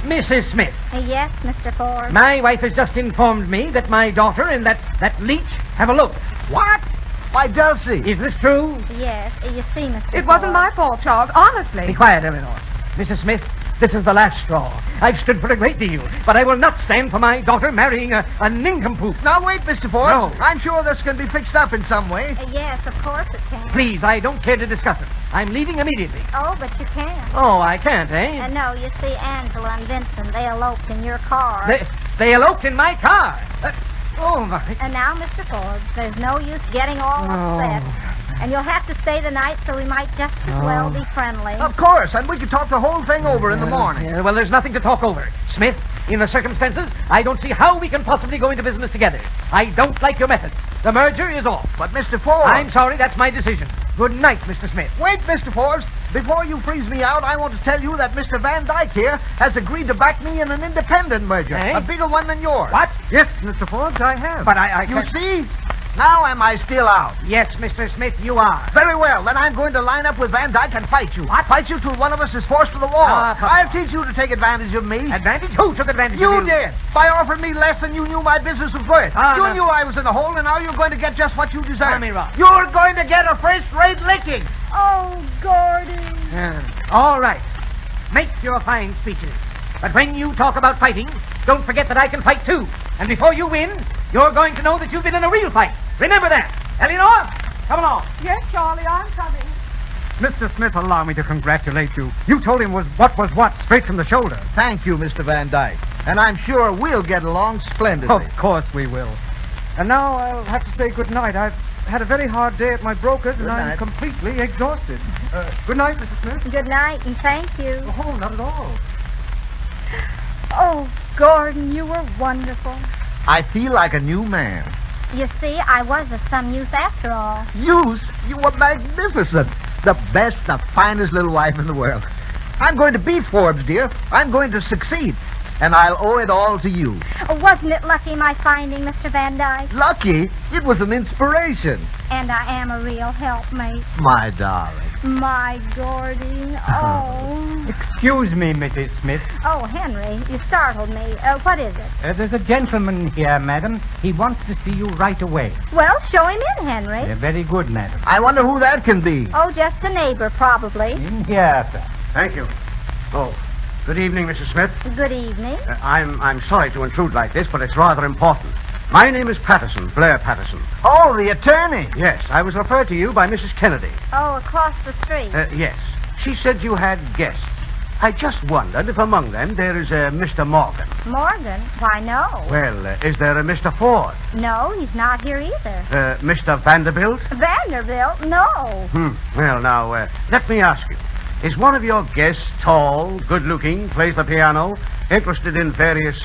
Mrs. Smith. Yes, Mr. Forbes. My wife has just informed me that my daughter and that leech have eloped. What? Why, Dulcie. Is this true? Yes. You see, Mr. It wasn't my fault, Charles, honestly. Be quiet, Eleanor. Mrs. Smith, This is the last straw. I've stood for a great deal, but I will not stand for my daughter marrying a nincompoop. Now, wait, Mr. Ford. No. I'm sure this can be fixed up in some way. Yes, of course it can. Please, I don't care to discuss it. I'm leaving immediately. Oh, but you can. Oh, I can't, eh? No, you see, Angela and Vincent, they eloped in your car. They eloped in my car. Oh, my. And now, Mr. Forbes, there's no use getting all upset. And you'll have to stay tonight, so we might just as well be friendly. Of course, and we could talk the whole thing over in the morning. Yeah, well, there's nothing to talk over. Smith, in the circumstances, I don't see how we can possibly go into business together. I don't like your methods. The merger is off. But, Mr. Ford... I'm sorry, that's my decision. Good night, Mr. Smith. Wait, Mr. Forbes. Before you freeze me out, I want to tell you that Mr. Van Dyke here has agreed to back me in an independent merger. Eh? A bigger one than yours. What? Yes, Mr. Forbes, I have. But I You can't... see? Now am I still out? Yes, Mr. Smith, you are. Very well, then I'm going to line up with Van Dyke and fight you. What? Fight you till one of us is forced to the wall. I'll teach you to take advantage of me. Advantage? Who took advantage You of you? did. By offering me less than you knew my business was worth. You knew I was in a hole, and now you're going to get just what you deserve. Tell me, Rob. You're going to get a first-rate licking. Oh, Gordon. All right. Make your fine speeches. But when you talk about fighting, don't forget that I can fight too. And before you win, you're going to know that you've been in a real fight. Remember that. Eleanor, come along. Yes, Charlie, I'm coming. Mr. Smith, allow me to congratulate you. You told him what, straight from the shoulder. Thank you, Mr. Van Dyke. And I'm sure we'll get along splendidly. Of course we will. And now I'll have to say good night. I've had a very hard day at my broker's, and I'm night. completely exhausted. Good night, Mrs. Smith. Good night, and thank you. Oh, not at all. Oh, Gordon, you were wonderful. I feel like a new man. You see, I was of some use after all. Use? You were magnificent. The best, the finest little wife in the world. I'm going to beat Forbes, dear. I'm going to succeed. And I'll owe it all to you. Wasn't it lucky my finding Mr. Van Dyke? Lucky? It was an inspiration. And I am a real helpmate. My darling. My Gordy. Oh. Excuse me, Mrs. Smith. Oh, Henry, you startled me. What is it? There's a gentleman here, madam. He wants to see you right away. Well, show him in, Henry. Very good, madam. I wonder who that can be. Oh, just a neighbor, probably. In here, sir. Thank you. Oh, good evening, Mrs. Smith. Good evening. I'm sorry to intrude like this, but it's rather important. My name is Patterson, Blair Patterson. Oh, the attorney. Yes, I was referred to you by Mrs. Kennedy. Oh, across the street. Yes. She said you had guests. I just wondered if among them there is a Mr. Morgan. Morgan? Why, no. Well, is there a Mr. Ford? No, he's not here either. Mr. Vanderbilt? Vanderbilt? No. Well, now, let me ask you. Is one of your guests tall, good-looking, plays the piano, interested in various,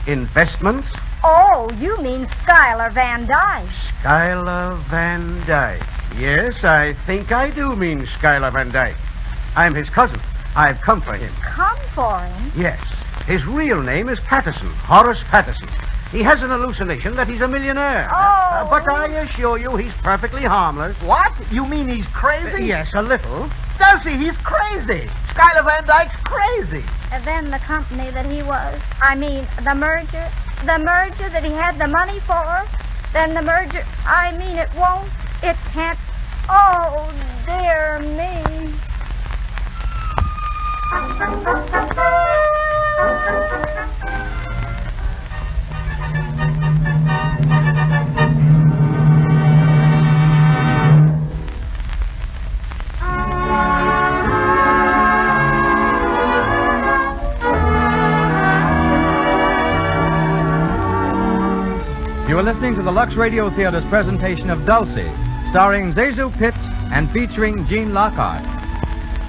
investments? Oh, you mean Schuyler Van Dyke. Schuyler Van Dyke. Yes, I think I do mean Schuyler Van Dyke. I'm his cousin. I've come for him. Come for him? Yes. His real name is Patterson, Horace Patterson. He has an hallucination that he's a millionaire. Oh. But I assure you he's perfectly harmless. What? You mean he's crazy? Yes, a little. Dulcy, he's crazy. Schuyler Van Dyke's crazy. And then the company that he was. I mean, the merger that he had the money for. Then the merger. I mean, it won't. It can't. Oh, dear me. You are listening to the Lux Radio Theater's presentation of Dulcy, starring ZaSu Pitts and featuring Gene Lockhart.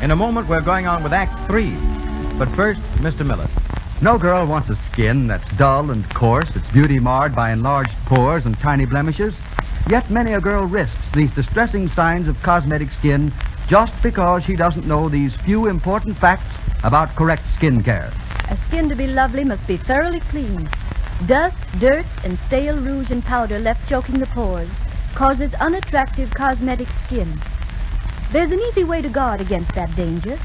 In a moment, we're going on with Act 3. But first, Mr. Miller. No girl wants a skin that's dull and coarse, its beauty marred by enlarged pores and tiny blemishes. Yet many a girl risks these distressing signs of cosmetic skin just because she doesn't know these few important facts about correct skin care. A skin to be lovely must be thoroughly clean. Dust, dirt, and stale rouge and powder left choking the pores causes unattractive cosmetic skin. There's an easy way to guard against that danger.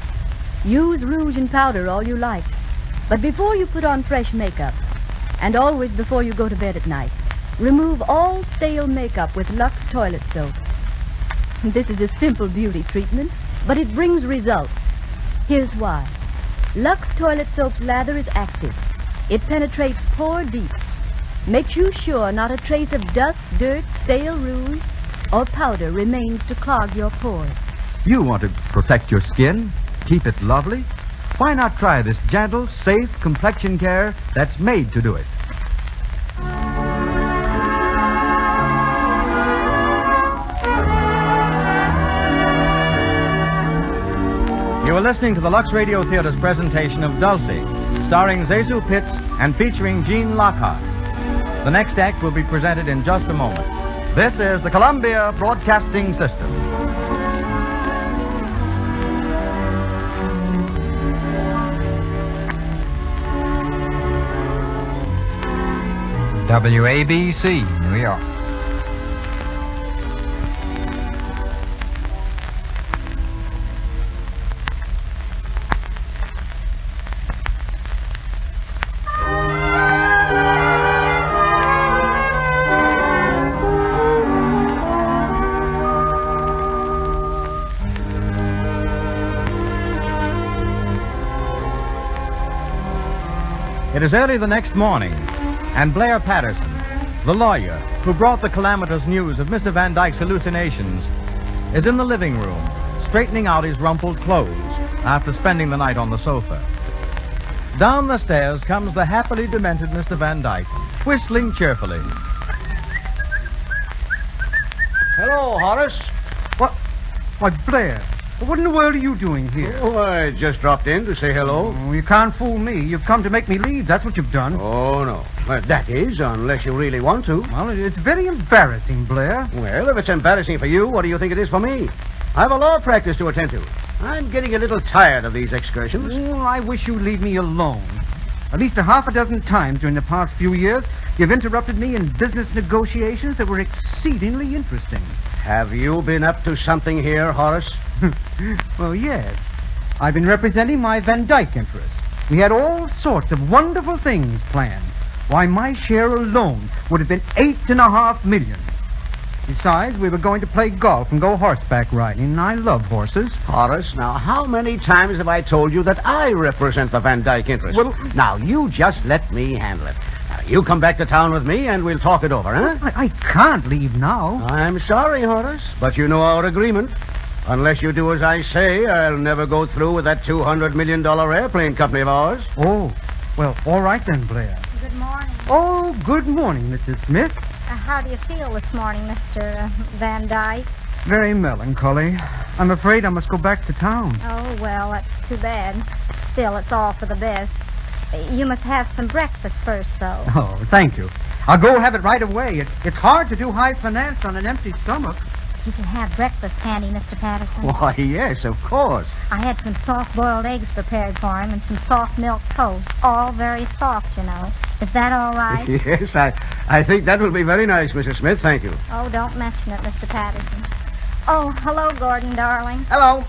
Use rouge and powder all you like, but before you put on fresh makeup, and always before you go to bed at night, remove all stale makeup with Lux toilet soap. This is a simple beauty treatment, but it brings results. Here's why. Lux Toilet Soap's lather is active. It penetrates pore deep. Makes you sure not a trace of dust, dirt, stale rouge, or powder remains to clog your pores. You want to protect your skin, keep it lovely? Why not try this gentle, safe complexion care that's made to do it? You are listening to the Lux Radio Theater's presentation of Dulcy, starring ZaSu Pitts and featuring Gene Lockhart. The next act will be presented in just a moment. This is the Columbia Broadcasting System. WABC, New York. It is early the next morning, and Blair Patterson, the lawyer who brought the calamitous news of Mr. Van Dyke's hallucinations, is in the living room, straightening out his rumpled clothes after spending the night on the sofa. Down the stairs comes the happily demented Mr. Van Dyke, whistling cheerfully. Hello, Horace. What? Why, Blair, what in the world are you doing here? Oh, I just dropped in to say hello. Oh, you can't fool me. You've come to make me leave. That's what you've done. Oh, no. Well, that is, unless you really want to. Well, it's very embarrassing, Blair. Well, if it's embarrassing for you, what do you think it is for me? I have a law practice to attend to. I'm getting a little tired of these excursions. Oh, I wish you'd leave me alone. At least a half a dozen times during the past few years, you've interrupted me in business negotiations that were exceedingly interesting. Have you been up to something here, Horace? Well, yes. I've been representing my Van Dyke interests. We had all sorts of wonderful things planned. Why, my share alone would have been $8.5 million. Besides, we were going to play golf and go horseback riding, and I love horses. Horace, now, how many times have I told you that I represent the Van Dyke interest? Well, now, you just let me handle it. Now, you come back to town with me, and we'll talk it over, huh? I can't leave now. I'm sorry, Horace, but you know our agreement. Unless you do as I say, I'll never go through with that $200 million airplane company of ours. Oh, well, all right then, Blair. Good morning. Oh, good morning, Mrs. Smith. How do you feel this morning, Mr. Van Dyke? Very melancholy. I'm afraid I must go back to town. Oh, well, that's too bad. Still, it's all for the best. You must have some breakfast first, though. Oh, thank you. I'll go have it right away. It's hard to do high finance on an empty stomach. You can have breakfast handy, Mr. Patterson. Why, yes, of course. I had some soft-boiled eggs prepared for him and some soft milk toast. All very soft, you know. Is that all right? Yes, I think that will be very nice, Mrs. Smith. Thank you. Oh, don't mention it, Mr. Patterson. Oh, hello, Gordon, darling. Hello.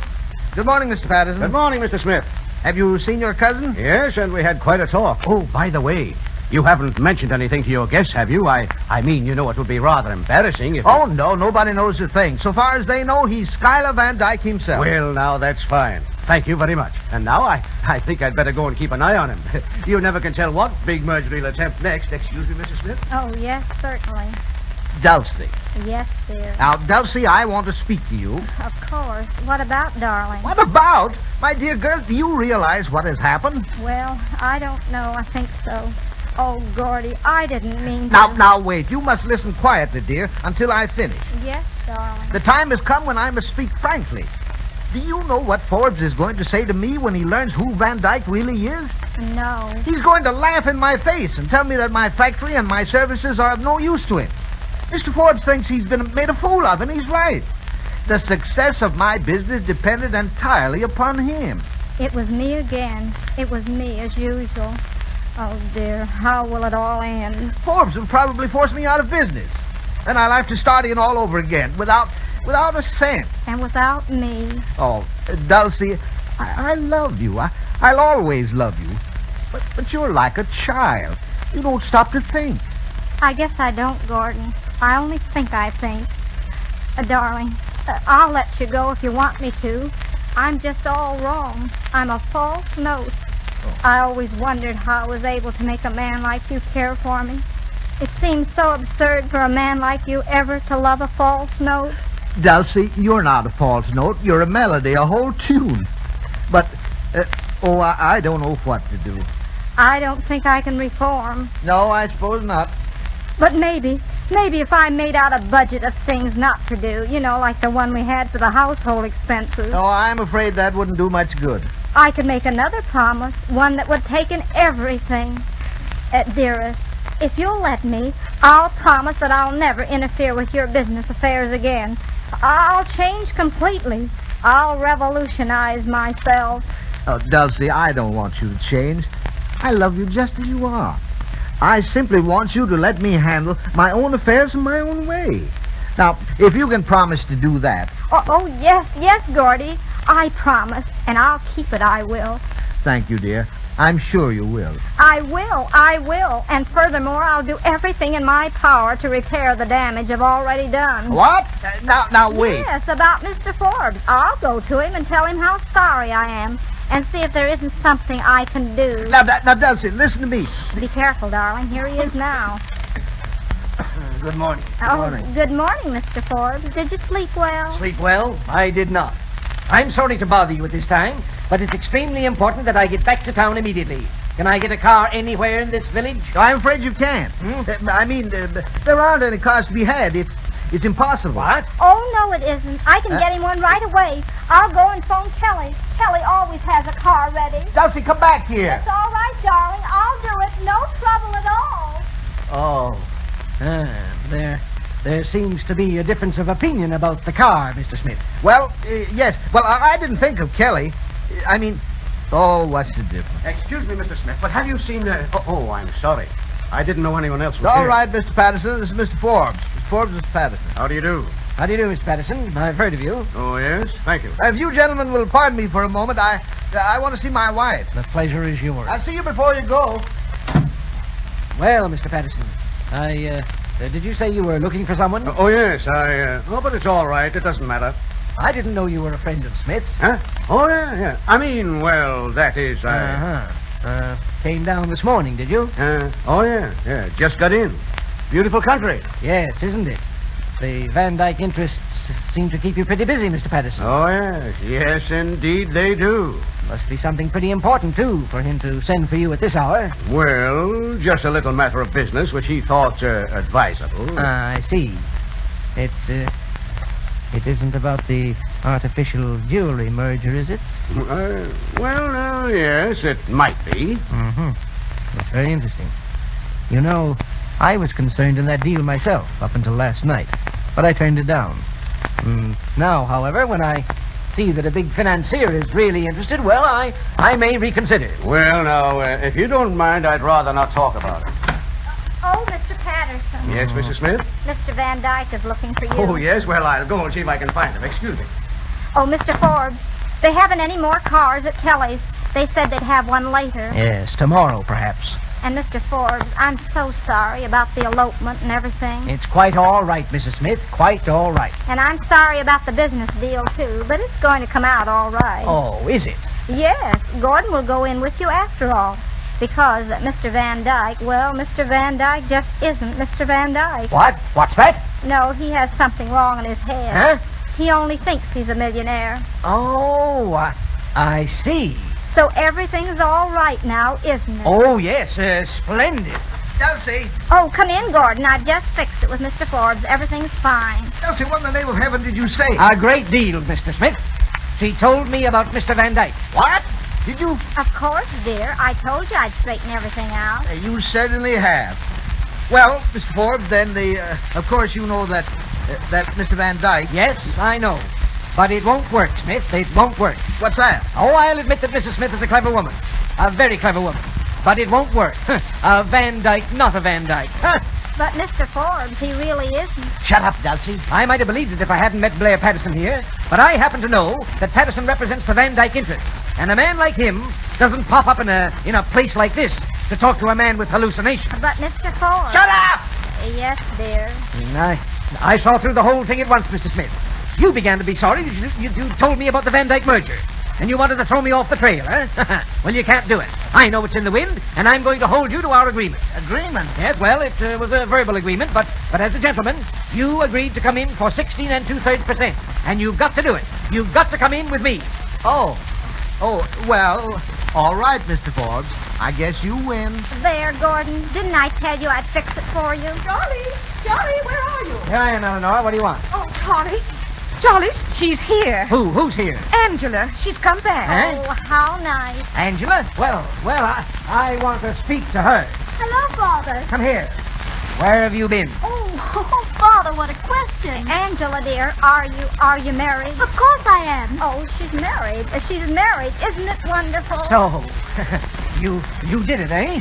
Good morning, Mr. Patterson. Good morning, Mr. Smith. Have you seen your cousin? Yes, and we had quite a talk. Oh, by the way, you haven't mentioned anything to your guests, have you? I mean, you know, it would be rather embarrassing if... Oh, no, nobody knows a thing. So far as they know, he's Schuyler Van Dyke himself. Well, now, that's fine. Thank you very much. And now I think I'd better go and keep an eye on him. You never can tell what big merger he'll attempt next. Excuse me, Mrs. Smith? Oh, yes, certainly. Dulcy. Yes, dear. Now, Dulcy, I want to speak to you. Of course. What about, darling? What about? My dear girl, do you realize what has happened? Well, I don't know. I think so. Oh, Gordy, I didn't mean to... Now, wait. You must listen quietly, dear, until I finish. Yes, darling. The time has come when I must speak frankly. Do you know what Forbes is going to say to me when he learns who Van Dyke really is? No. He's going to laugh in my face and tell me that my factory and my services are of no use to him. Mr. Forbes thinks he's been made a fool of, and he's right. The success of my business depended entirely upon him. It was me again. It was me, as usual. Oh, dear, how will it all end? Forbes will probably force me out of business. Then I'll have to start in all over again, without a cent. And without me. Oh, Dulcie, I love you. I'll always love you. But you're like a child. You don't stop to think. I guess I don't, Gordon. I only think I think. Darling, I'll let you go if you want me to. I'm just all wrong. I'm a false note. I always wondered how I was able to make a man like you care for me. It seems so absurd for a man like you ever to love a false note. Dulcy, you're not a false note. You're a melody, a whole tune. But, I don't know what to do. I don't think I can reform. No, I suppose not. But maybe if I made out a budget of things not to do, like the one we had for the household expenses. No, I'm afraid that wouldn't do much good. I could make another promise, one that would take in everything. Dearest, if you'll let me, I'll promise that I'll never interfere with your business affairs again. I'll change completely. I'll revolutionize myself. Oh, Dulcie, I don't want you to change. I love you just as you are. I simply want you to let me handle my own affairs in my own way. Now, if you can promise to do that... Oh, yes, Gordy. I promise, and I'll keep it, I will. Thank you, dear. I'm sure you will. I will. And furthermore, I'll do everything in my power to repair the damage I've already done. What? Now, wait. Yes, about Mr. Forbes. I'll go to him and tell him how sorry I am, and see if there isn't something I can do. Now, Dulcie, listen to me. Be careful, darling. Here he is now. Good morning. Good morning, Mr. Forbes. Did you sleep well? Sleep well? I did not. I'm sorry to bother you at this time, but it's extremely important that I get back to town immediately. Can I get a car anywhere in this village? I'm afraid you can't. There aren't any cars to be had. It's impossible. What? Oh, no, it isn't. I can get him one right away. I'll go and phone Kelly. Kelly always has a car ready. Dulcie, come back here. It's all right, darling. I'll do it. No trouble at all. There seems to be a difference of opinion about the car, Mr. Smith. Well, yes. Well, I didn't think of Kelly. What's the difference? Excuse me, Mr. Smith, but have you seen... I'm sorry. I didn't know anyone else was All here. right, Mr. Patterson. This is Mr. Forbes. Mr. Forbes, Mr. Patterson. How do you do? How do you do, Mr. Patterson? I've heard of you. Oh, yes? Thank you. If you gentlemen will pardon me for a moment, I want to see my wife. The pleasure is yours. I'll see you before you go. Well, Mr. Patterson, did you say you were looking for someone? Oh, yes, but it's all right. It doesn't matter. I didn't know you were a friend of Smith's. Huh? Oh, yeah. That is, Came down this morning, did you? Yeah. Just got in. Beautiful country. Yes, isn't it? The Van Dyke interests seem to keep you pretty busy, Mr. Patterson. Oh, yes. Yes, indeed they do. Must be something pretty important, too, for him to send for you at this hour. Well, just a little matter of business which he thought advisable. I see. It isn't about the artificial jewelry merger, is it? Yes, it might be. Mm-hmm. That's very interesting. You know, I was concerned in that deal myself up until last night, but I turned it down. Now, however, when I see that a big financier is really interested, well, I may reconsider. Well, now, if you don't mind, I'd rather not talk about it. Oh, Mr. Patterson. Yes, Mrs. Smith? Mr. Van Dyke is looking for you. Oh, yes? Well, I'll go and see if I can find him. Excuse me. Oh, Mr. Forbes, they haven't any more cars at Kelly's. They said they'd have one later. Yes, tomorrow, perhaps. And, Mr. Forbes, I'm so sorry about the elopement and everything. It's quite all right, Mrs. Smith. Quite all right. And I'm sorry about the business deal, too, but it's going to come out all right. Oh, is it? Yes, Gordon will go in with you after all. Because Mr. Van Dyke, Mr. Van Dyke just isn't Mr. Van Dyke. What? What's that? No, he has something wrong in his head. Huh? He only thinks he's a millionaire. Oh, I see. So everything's all right now, isn't it? Oh, yes, splendid. Dulcie. Oh, come in, Gordon. I've just fixed it with Mr. Forbes. Everything's fine. Dulcie, what in the name of heaven did you say? A great deal, Mr. Smith. She told me about Mr. Van Dyke. What? Did you? Of course, dear. I told you I'd straighten everything out. You certainly have. Well, Mr. Forbes, then of course you know that Mr. Van Dyke... Yes, I know. But it won't work, Smith. It won't work. What's that? Oh, I'll admit that Mrs. Smith is a clever woman. A very clever woman. But it won't work. A Van Dyke, not a Van Dyke. But Mr. Forbes, he really isn't. Shut up, Dulcie. I might have believed it if I hadn't met Blair Patterson here. But I happen to know that Patterson represents the Van Dyke interest. And a man like him doesn't pop up in a place like this to talk to a man with hallucinations. But Mr. Forbes... Shut up! Yes, dear. I saw through the whole thing at once, Mr. Smith. You began to be sorry. You told me about the Van Dyke merger. And you wanted to throw me off the trail, huh? Well, you can't do it. I know what's in the wind, and I'm going to hold you to our agreement. Agreement? Yes, well, it was a verbal agreement, but as a gentleman, you agreed to come in for 16 2/3%. And you've got to do it. You've got to come in with me. Oh, well, all right, Mr. Forbes. I guess you win. There, Gordon. Didn't I tell you I'd fix it for you? Charlie, where are you? Here I am, Eleanor. What do you want? Oh, Charlie, she's here. Who's here? Angela, she's come back. Huh? Oh, how nice. Angela? Well, I want to speak to her. Hello, Father. Come here. Where have you been? Oh, Father, what a question. Angela, dear, are you married? Of course I am. Oh, she's married. She's married. Isn't it wonderful? So, you did it, eh?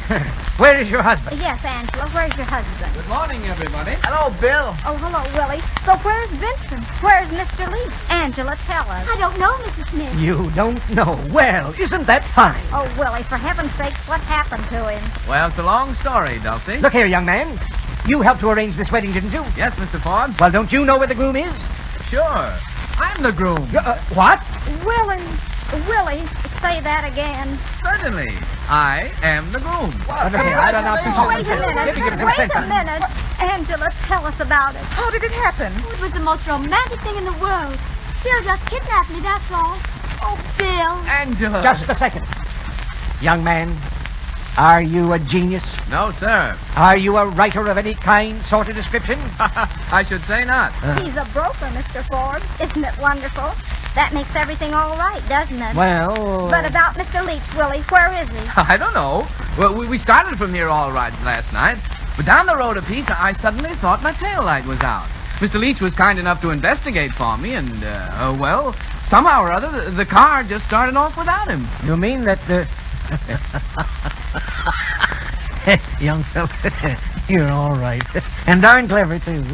Where is your husband? Yes, Angela, where's your husband? Good morning, everybody. Hello, Bill. Oh, hello, Willie. So where's Vincent? Where's Mr. Lee? Angela, tell us. I don't know, Mrs. Smith. You don't know. Well, isn't that fine? Oh, Willie, for heaven's sakes, what happened to him? Well, it's a long story, Dulcy. Look here, young man. You helped to arrange this wedding, didn't you? Yes, Mr. Forbes. Well, don't you know where the groom is? Sure. I'm the groom. What? Willie, say that again. Certainly. I am the groom. Look here, I don't know. Wait a minute. Angela, tell us about it. How did it happen? Oh, it was the most romantic thing in the world. Bill just kidnapped me, that's all. Oh, Bill. Angela. Just a second. Young man, are you a genius? No, sir. Are you a writer of any kind, sort of description? I should say not. He's a broker, Mr. Forbes. Isn't it wonderful? That makes everything all right, doesn't it? Well... But about Mr. Leach, Willie, where is he? I don't know. Well, we started from here all right last night, but down the road a piece, I suddenly thought my tail light was out. Mr. Leach was kind enough to investigate for me, and, well, somehow or other, the car just started off without him. You mean that the... Young fellow, you're all right. And darn clever, too.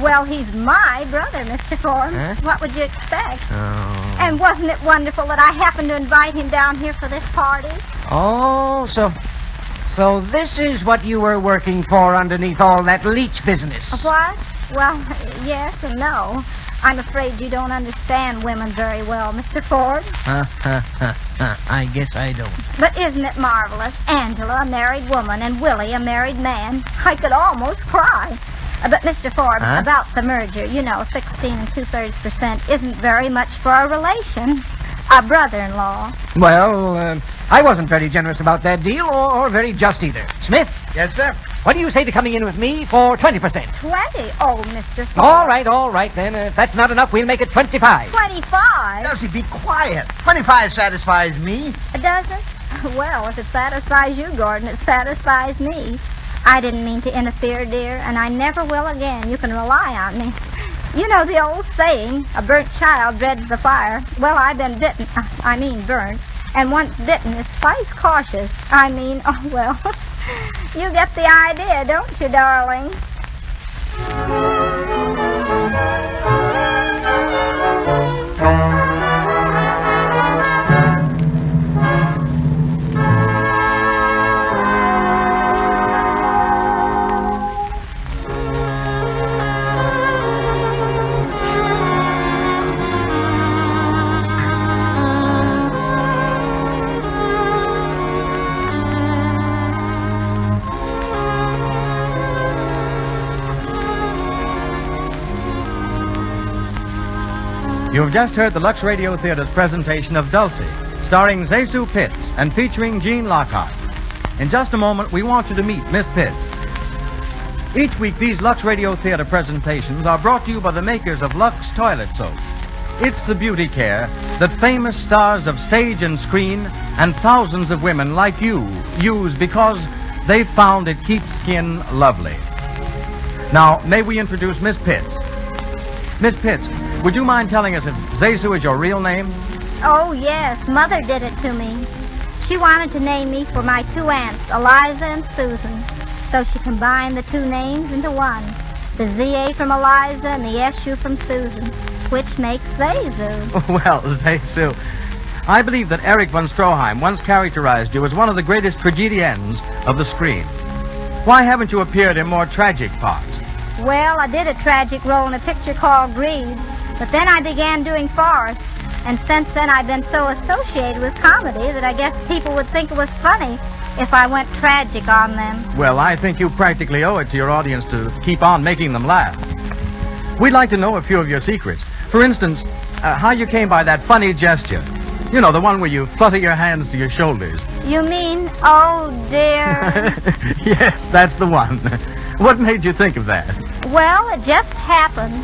Well, he's my brother, Mr. Forbes. Huh? What would you expect? Oh. And wasn't it wonderful that I happened to invite him down here for this party? Oh, so this is what you were working for underneath all that Leach business. What? Well, yes and no. I'm afraid you don't understand women very well, Mr. Forbes. I guess I don't. But isn't it marvelous? Angela, a married woman, and Willie, a married man. I could almost cry. But, Mr. Forbes, about the merger, 16 2/3% isn't very much for a relation. A brother-in-law. Well, I wasn't very generous about that deal, or very just either. Smith? Yes, sir. What do you say to coming in with me for 20%? 20? Oh, Mr. Forbes. All right, then. If that's not enough, we'll make it 25. 25? Dulcy, be quiet. 25 satisfies me. Does it? Well, if it satisfies you, Gordon, it satisfies me. I didn't mean to interfere, dear, and I never will again. You can rely on me. You know the old saying, a burnt child dreads the fire. Well, I've been burnt. And once bitten is twice cautious. You get the idea, don't you, darling? You've just heard the Lux Radio Theater's presentation of Dulcy, starring ZaSu Pitts and featuring Jean Lockhart. In just a moment, we want you to meet Miss Pitts. Each week, these Lux Radio Theater presentations are brought to you by the makers of Lux Toilet Soap. It's the beauty care that famous stars of stage and screen and thousands of women like you use because they've found it keeps skin lovely. Now, may we introduce Miss Pitts. Miss Pitts, would you mind telling us if ZaSu is your real name? Oh, yes. Mother did it to me. She wanted to name me for my two aunts, Eliza and Susan. So she combined the two names into one. The Z-A from Eliza and the S-U from Susan, which makes ZaSu. Well, ZaSu, I believe that Erich von Stroheim once characterized you as one of the greatest tragedians of the screen. Why haven't you appeared in more tragic parts? Well, I did a tragic role in a picture called Greed, but then I began doing farce. And since then, I've been so associated with comedy that I guess people would think it was funny if I went tragic on them. Well, I think you practically owe it to your audience to keep on making them laugh. We'd like to know a few of your secrets. For instance, how you came by that funny gesture. You know, the one where you flutter your hands to your shoulders. You mean, oh, dear? Yes, that's the one. What made you think of that? Well, it just happened.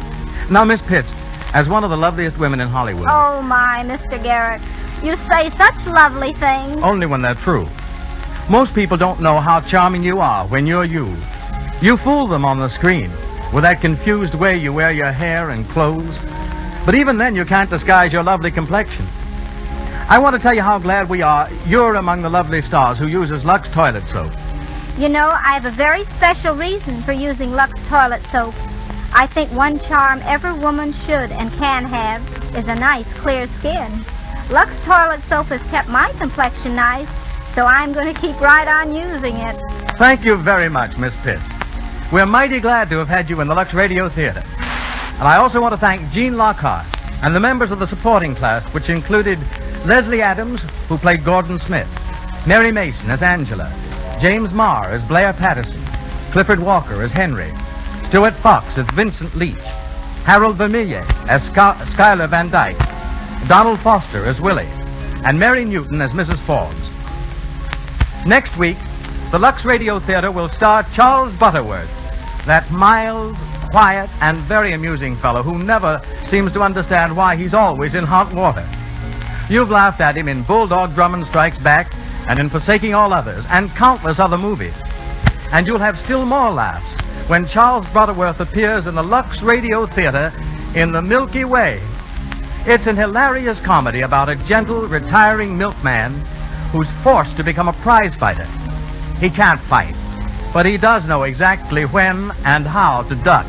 Now, Miss Pitts, as one of the loveliest women in Hollywood... Oh, my, Mr. Garrett. You say such lovely things. Only when they're true. Most people don't know how charming you are when you're you. You fool them on the screen with that confused way you wear your hair and clothes. But even then, you can't disguise your lovely complexion. I want to tell you how glad we are you're among the lovely stars who uses Lux toilet soap. You know, I have a very special reason for using Lux toilet soap. I think one charm every woman should and can have is a nice, clear skin. Lux toilet soap has kept my complexion nice, so I'm going to keep right on using it. Thank you very much, Miss Pitts. We're mighty glad to have had you in the Lux Radio Theater. And I also want to thank Gene Lockhart and the members of the supporting cast, which included Leslie Adams, who played Gordon Smith, Mary Mason as Angela, James Marr as Blair Patterson, Clifford Walker as Henry, Stuart Fox as Vincent Leach, Harold Vermillier as Schuyler Van Dyke, Donald Foster as Willie, and Mary Newton as Mrs. Forbes. Next week, the Lux Radio Theater will star Charles Butterworth, that mild, quiet, and very amusing fellow who never seems to understand why he's always in hot water. You've laughed at him in Bulldog Drummond Strikes Back and in Forsaking All Others and countless other movies. And you'll have still more laughs when Charles Butterworth appears in the Lux Radio Theater in The Milky Way. It's an hilarious comedy about a gentle, retiring milkman who's forced to become a prize fighter. He can't fight, but he does know exactly when and how to duck.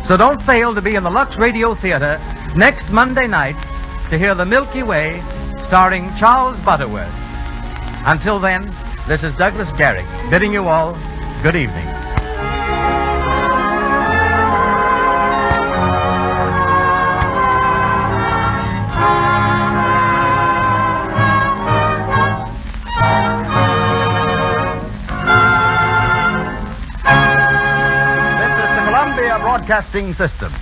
So don't fail to be in the Lux Radio Theater next Monday night to hear The Milky Way starring Charles Butterworth. Until then, this is Douglas Garrick bidding you all good evening. Broadcasting System.